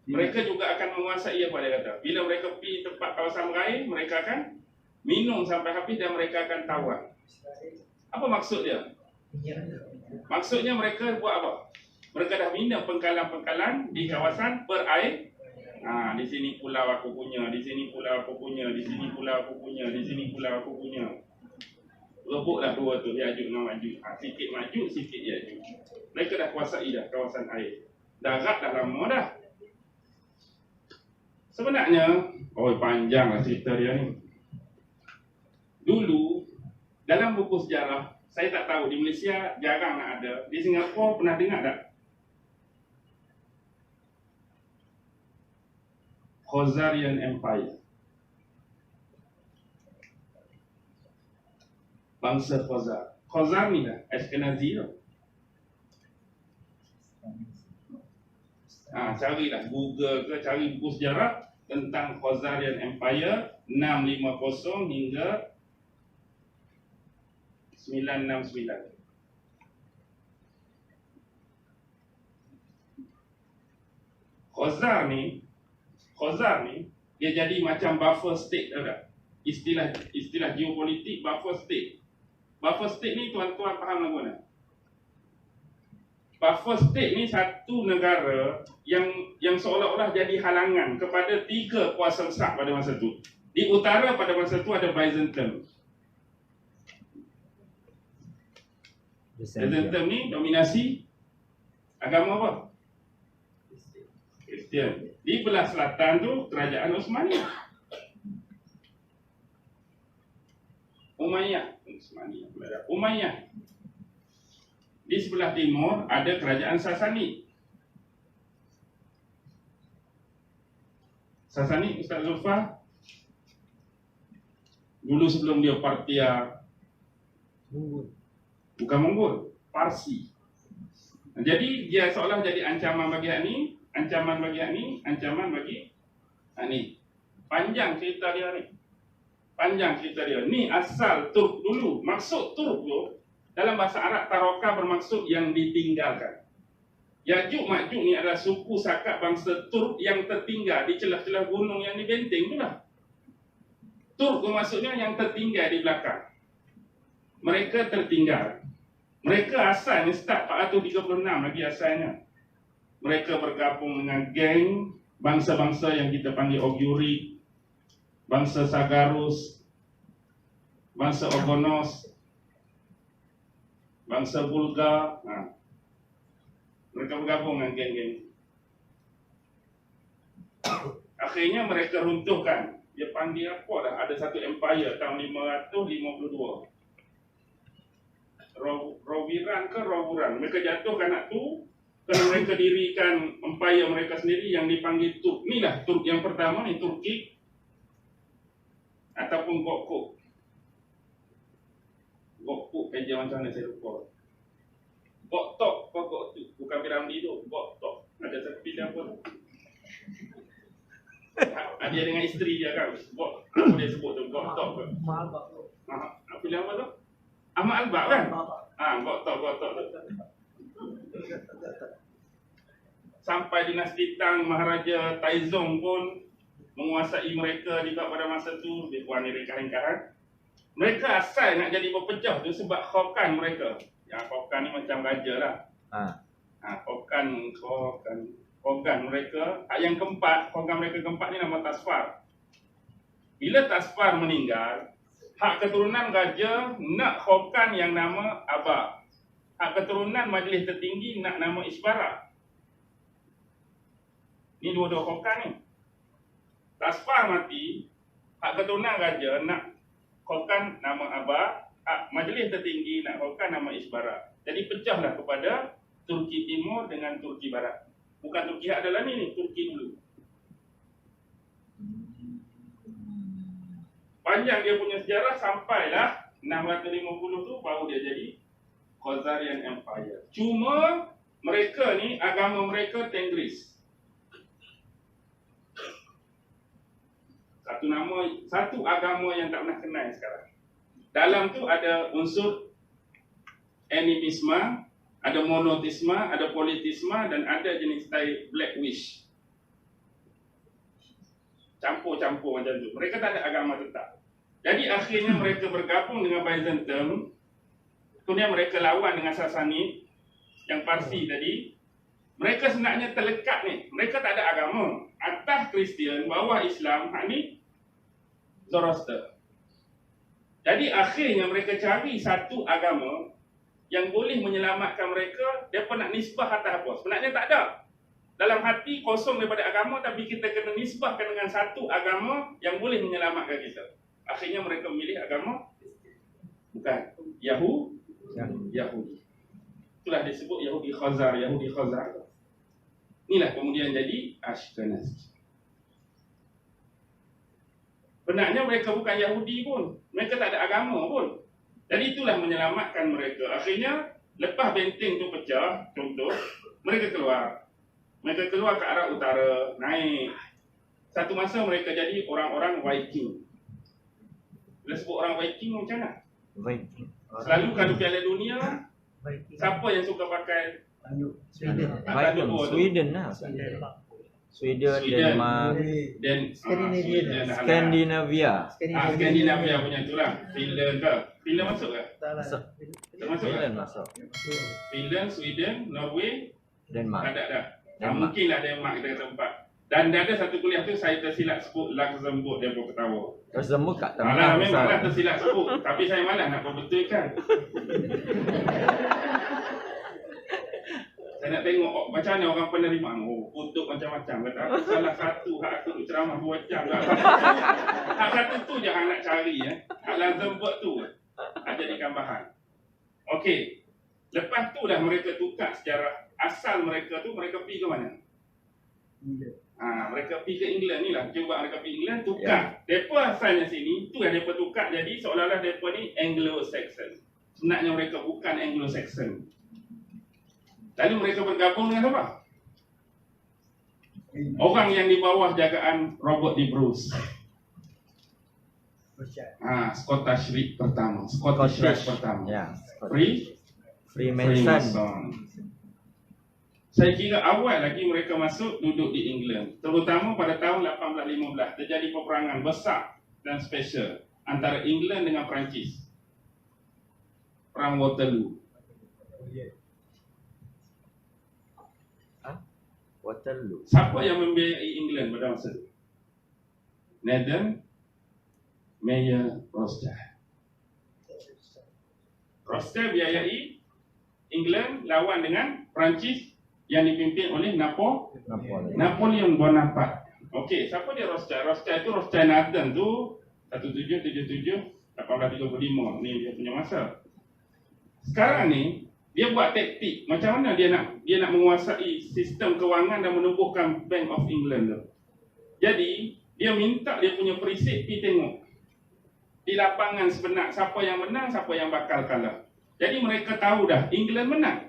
Mereka juga akan menguasai apa dia kata. Bila mereka pergi tempat kawasan meraih, mereka akan minum sampai habis dan mereka akan tawan. Apa maksud dia? Maksudnya mereka buat apa? Mereka dah minum pengkalan-pengkalan di kawasan berair. Di sini pulau aku punya, di sini pulau aku punya, di sini pulau aku punya, di sini pulau aku punya. Rebutlah dua tu, Ya'juj dengan Ma'juj. Sikit Ma'juj, sikit Ya'juj. Mereka dah kuasai dah kawasan air. Darat dah lama dah. Sebenarnya, panjang lah cerita dia ni. Dulu, dalam buku sejarah, saya tak tahu, di Malaysia jarang nak ada. Di Singapura pernah dengar tak? Khazarian Empire. Bangsa Khazar. Khazar ni dah, Ashkenazi tu. Carilah Google ke, cari buku sejarah tentang Khazarian Empire 650 hingga 969. Khazar ni dia jadi macam buffer state, tahu tak? Istilah geopolitik buffer state. Buffer state ni tuan-tuan faham lagu mana? Buffer state ni satu negara yang seolah-olah jadi halangan kepada tiga kuasa besar pada masa tu. Di utara pada masa tu ada Byzantium. Byzantium ni dominasi agama apa? Kristian. Di belah selatan tu kerajaan Utsmaniyah. Umayyah. Di sebelah timur ada kerajaan Sasani. Ustaz Zulfar. Dulu sebelum dia Partia, Mongol. bukan Mongol, Parsi. Jadi dia seolah jadi ancaman bagi hak ni, ancaman bagi hak ni, ancaman bagi hak ni. Panjang cerita dia ni. Panjang cerita dia. Ni asal Turk dulu. Maksud Turk tu dalam bahasa Arab Taroka bermaksud yang ditinggalkan. Yajuj Majuj ni adalah suku sakat bangsa Turk yang tertinggal di celah-celah gunung yang dibenteng tu lah. Turk tu maksudnya yang tertinggal di belakang. Mereka tertinggal. Mereka asalnya start 436 lagi asalnya. Mereka bergabung dengan geng bangsa-bangsa yang kita panggil Oghuri, bangsa Sagarus, bangsa Ogonos, bangsa Bulgar. Mereka bergabung dengan geng-geng. Akhirnya mereka runtuhkan. Dia panggil apa dah? Ada satu empire tahun 552. Roviran ke Rawuran. Mereka jatuhkan anak tu kerana mereka dirikan empire mereka sendiri yang dipanggil Turk. Inilah Turk yang pertama ni, Turki ataupun Gokuk. Gokuk kerja macam mana saya lupa. Goktok, Goktuk, bukan Piramdi tu. Goktok. Ada satu pilihan apa tu? Dia dengan isteri dia kan. Apa dia sebut tu? Goktok ke? Pilihan apa tu? Ahmad Albak kan? Goktok tu. Sampai dinasti Tang, Maharaja Taizong pun menguasai mereka juga pada masa tu. Dia buat ni ringkahan-ringkahan. Mereka asal nak jadi berpecah tu sebab Khokan mereka. Yang Khokan ni macam raja lah. Khokan mereka. Yang keempat, Khokan mereka keempat ni nama Tasfar. Bila Tasfar meninggal, hak keturunan raja nak Khokan yang nama Aba. Hak keturunan majlis tertinggi nak nama Isbara. Ni dua-dua Khokan ni. Tasfar mati, hak keturunan raja nak Khokan nama Aba, hak majlis tertinggi nak Khokan nama Isbara. Jadi pecahlah kepada Turki Timur dengan Turki Barat. Bukan Turki hak adalah ni, Turki dulu. Panjang dia punya sejarah sampailah 650 tu baru dia jadi Khazarian Empire. Cuma mereka ni agama mereka Tengris. Satu agama yang tak pernah kenal sekarang. Dalam tu ada unsur animisme, ada monotisme, ada politisme dan ada jenis type black wish. Campur-campur macam tu. Mereka tak ada agama tetap. Jadi akhirnya mereka bergabung dengan Byzantium. Kemudian mereka lawan dengan Sasani yang Parsi tadi. Mereka sebenarnya terlekat ni. Mereka tak ada agama. Atas Kristian, bawah Islam, hak ni Zoroaster. Jadi akhirnya mereka cari satu agama yang boleh menyelamatkan mereka. Dia pun nak nisbah atas apa? Sebenarnya tak ada. Dalam hati kosong daripada agama, tapi kita kena nisbahkan dengan satu agama yang boleh menyelamatkan kita. Akhirnya mereka memilih agama bukan Yahudi. Itulah disebut Yahudi Khazar. Inilah kemudian jadi Ashkenazi. Benarnya mereka bukan Yahudi pun. Mereka tak ada agama pun. Jadi itulah menyelamatkan mereka. Akhirnya lepas benteng tu pecah, contoh, mereka keluar. Mereka keluar ke arah utara, naik. Satu masa mereka jadi orang-orang Viking. Bila sebut orang Viking macam mana? Viking. Selalu kalau Piala Dunia, Viking. siapa yang suka pakai Sweden. Viking. Sweden lah. Sweden, Denmark, Scandinavia. Skandinavia punya tu lah. Finland ke? Finland masuk ke? Masuk. Termasuk ke? Sweden masuk. Finland, Sweden, Norway, Denmark. ada. Denmark. Mungkinlah Denmark kita kata empat. Dan ada satu kuliah tu saya tersilap sebut Luxembourg, dia pun ketawa. Luxembourg kat Malah tengah. memanglah tersilap sebut. Tapi saya malas nak perbetulkan. Saya nak tengok macam mana orang penerimaan. Kutub macam-macam. Kata aku salah satu hak aku ceramah 2 jam. Hak satu tu je hang nak cari. Hak Luxembourg tu jadikan bahan. Okey. Lepas tu dah mereka tukar sejarah. Asal mereka tu, mereka pergi ke mana? Mereka pergi ke England ni lah. Cuba mereka pergi England, tukar. Mereka asalnya sini, tu yang mereka tukar. Jadi seolah-olah mereka ni Anglo-Saxon. Sebenarnya mereka bukan Anglo-Saxon. Lalu mereka bergabung dengan siapa? Orang yang di bawah jagaan Robert D. Bruce. Scottish Rite pertama. Scottish Rite pertama. Ya. Freemason. Freemason. Saya kira awal lagi mereka masuk duduk di England. Terutama pada tahun 1815 terjadi peperangan besar dan special antara England dengan Perancis. Perang Waterloo. Waterloo. Siapa yang membiayai England pada masa itu? Nathan Mayer Rothschild. Rothschild biayai England lawan dengan Perancis yang dipimpin oleh Napoleon Bonaparte. Okey, siapa dia Rothschild? Rothschild itu Rothschild Nathan tu 1777 1835. Ni dia punya masa. Sekarang ni dia buat taktik macam mana dia nak menguasai sistem kewangan dan menubuhkan Bank of England tu. Jadi dia minta dia punya perisik pergi tengok di lapangan sebenar siapa yang menang, siapa yang bakal kalah. Jadi mereka tahu dah England menang.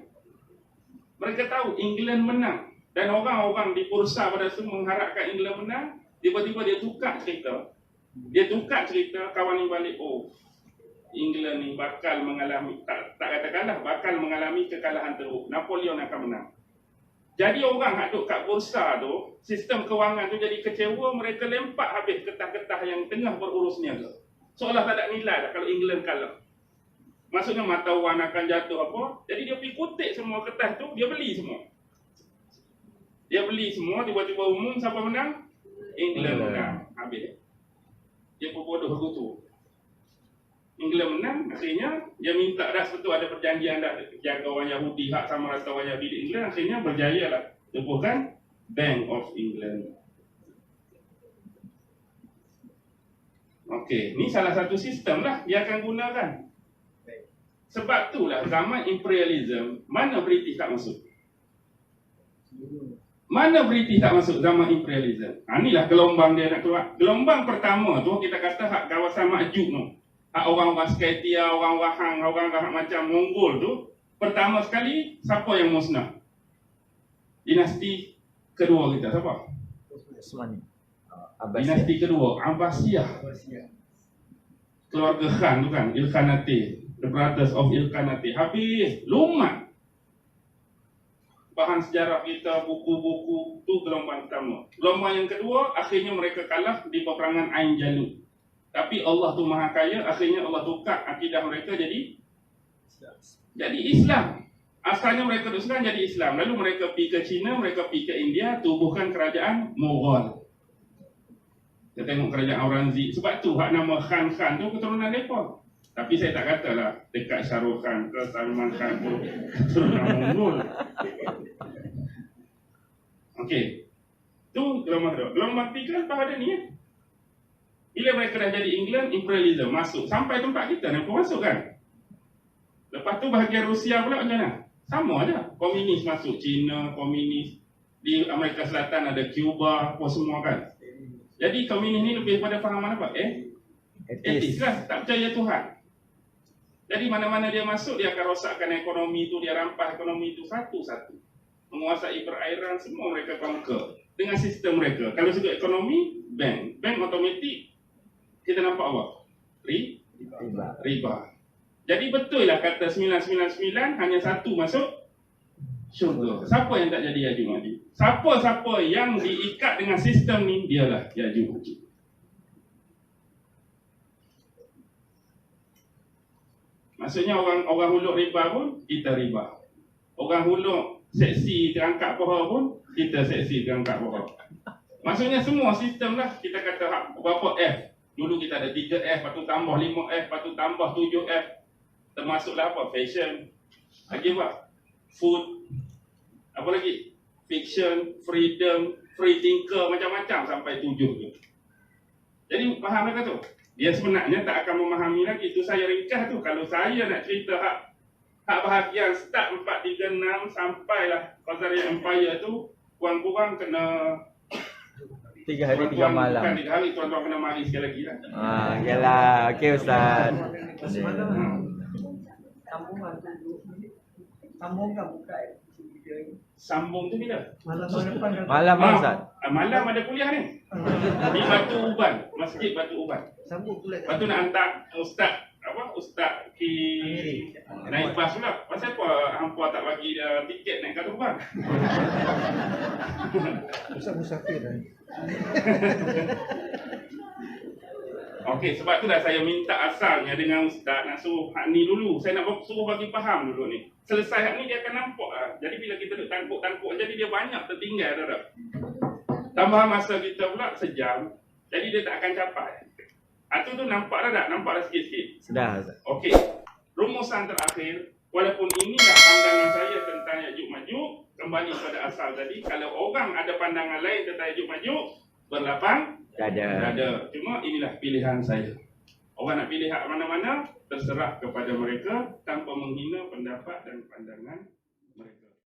Mereka tahu England menang. Dan orang-orang di bursa pada semua mengharapkan England menang. Tiba-tiba dia tukar cerita. Dia tukar cerita, kawan ni balik, oh England ni bakal mengalami, tak kata kalah, bakal mengalami kekalahan teruk. Napoleon akan menang. Jadi orang yang duduk kat bursa tu, sistem kewangan tu jadi kecewa, mereka lempak habis ketah-ketah yang tengah berurus niaga. Seolah tak ada nilai dah kalau England kalah. Maksudnya mata wang akan jatuh apa. Jadi dia pergi kutip semua kertas tu, dia beli semua. Dia beli semua, tiba-tiba umum siapa menang? England menang. Habis. Dia berbodoh aku tu. England menang, akhirnya dia minta dah betul ada perjanjian dah jaga orang Yahudi, hak sama rata orang Yahudi di England, akhirnya berjaya lah. Tubuhkan Bank of England. Okey, ni salah satu sistem lah dia akan gunakan. Sebab itulah zaman imperialism, mana British tak masuk? Mana British tak masuk zaman imperialism? Inilah gelombang dia nak keluar. Gelombang pertama tu kita kata hak kawasan Makjuk tu. Hak orang-orang Sketia, orang-orang Hang, orang-orang macam Mongol tu. Pertama sekali, siapa yang musnah? Dinasti kedua kita, siapa? Osmani. Dinasti kedua, Abbasiyah. Keluarga Khan tu kan, Ilkhanate. The Brothers of Ilkhanate. Habis, lumat. Bahan sejarah kita, buku-buku, tu gelombang pertama. Gelombang yang kedua, akhirnya mereka kalah di peperangan Ain Jalut. Tapi Allah tu maha kaya, akhirnya Allah tukar akidah mereka jadi Islam. Asalnya mereka duduk jadi Islam. Lalu mereka pergi ke China, mereka pergi ke India, tubuhkan kerajaan Mughal. Kita tengok kerajaan Aurangzeb. Sebab tu hak nama Khan tu keturunan mereka. Tapi saya tak katalah dekat Shahrukh Khan ke Salman Khan tu keturunan Mongol. Okey. Tu gelombang kedua. Gelombang tiga lepas ada ni. Bila mereka dah jadi England, imperialism masuk. Sampai tempat kita, mereka masuk kan? Lepas tu bahagian Rusia pula macam mana? Sama aja. Komunis masuk. China, komunis. Di Amerika Selatan ada Cuba, apa semua kan? Jadi komunis ni lebih pada fahaman apa? Etis lah. Tak percaya Tuhan. Jadi mana-mana dia masuk, dia akan rosakkan ekonomi tu, dia rampas ekonomi tu satu-satu. Menguasai perairan, semua mereka conquer. Dengan sistem mereka. Kalau sudut ekonomi, bank. Bank automatik, kita nampak apa? Riba. Jadi betul lah kata 999 hanya satu masuk syurga. Siapa yang tak jadi Ya'juj Ma'juj? Siapa-siapa yang diikat dengan sistem ni, dialah Ya'juj Ma'juj. Maksudnya orang huluk riba pun, kita riba. Orang huluk seksi terangkat pohon pun, kita seksi terangkat pohon. Maksudnya semua sistem lah. Kita kata berapa F. Dulu kita ada 3F, lepas tu tambah 5F, lepas tu tambah 7F. Termasuklah apa? Fashion. Lagi apa? Food. Apa lagi? Fiction, freedom, free thinker, macam-macam sampai 7 tu. Jadi faham mereka tu? Dia sebenarnya tak akan memahami lagi. Itu saya ringkas tu. Kalau saya nak cerita hak bahagian start 436 sampailah Khazarian Empire tu, kurang-kurang kena 3 hari 3 malam. Bukan 3 hari, tuan-tuan kena mari sekali lagi lah. Yalah. Okey Ustaz. Semalam sambungan tu. Sambung kan buka video ni. Sambung tu bila? Malam depan kan. Malam Ustaz. Malam ada kuliah ni. Di Batu Uban, Masjid Batu Uban. Sambung pula. Lepas tu nak hantar Ustaz Ustaz Ki naik bas pula. Pasal apa hampa tak bagi tiket naik kat terbang? Ustaz musafir dah. Okey, sebab tu dah saya minta asalnya dengan Ustaz nak suruh hak ni dulu. Saya nak suruh bagi faham dulu ni. Selesai hak ni dia akan nampak lah. Jadi bila kita duduk tangkuk-tangkuk, jadi dia banyak tertinggal dah. Tambah masa kita pula sejam, jadi dia tak akan capai. Itu tu nampak dah tak? Nampak dah sikit-sikit? Sudah Ustaz. Okey, rumusan terakhir, walaupun inilah pandangan saya tentang Ya'juj Ma'juj, kembali pada asal tadi, kalau orang ada pandangan lain tentang Ya'juj Ma'juj, berlapang dada. Cuma inilah pilihan saya. Orang nak pilih hak mana-mana, terserah kepada mereka tanpa menghina pendapat dan pandangan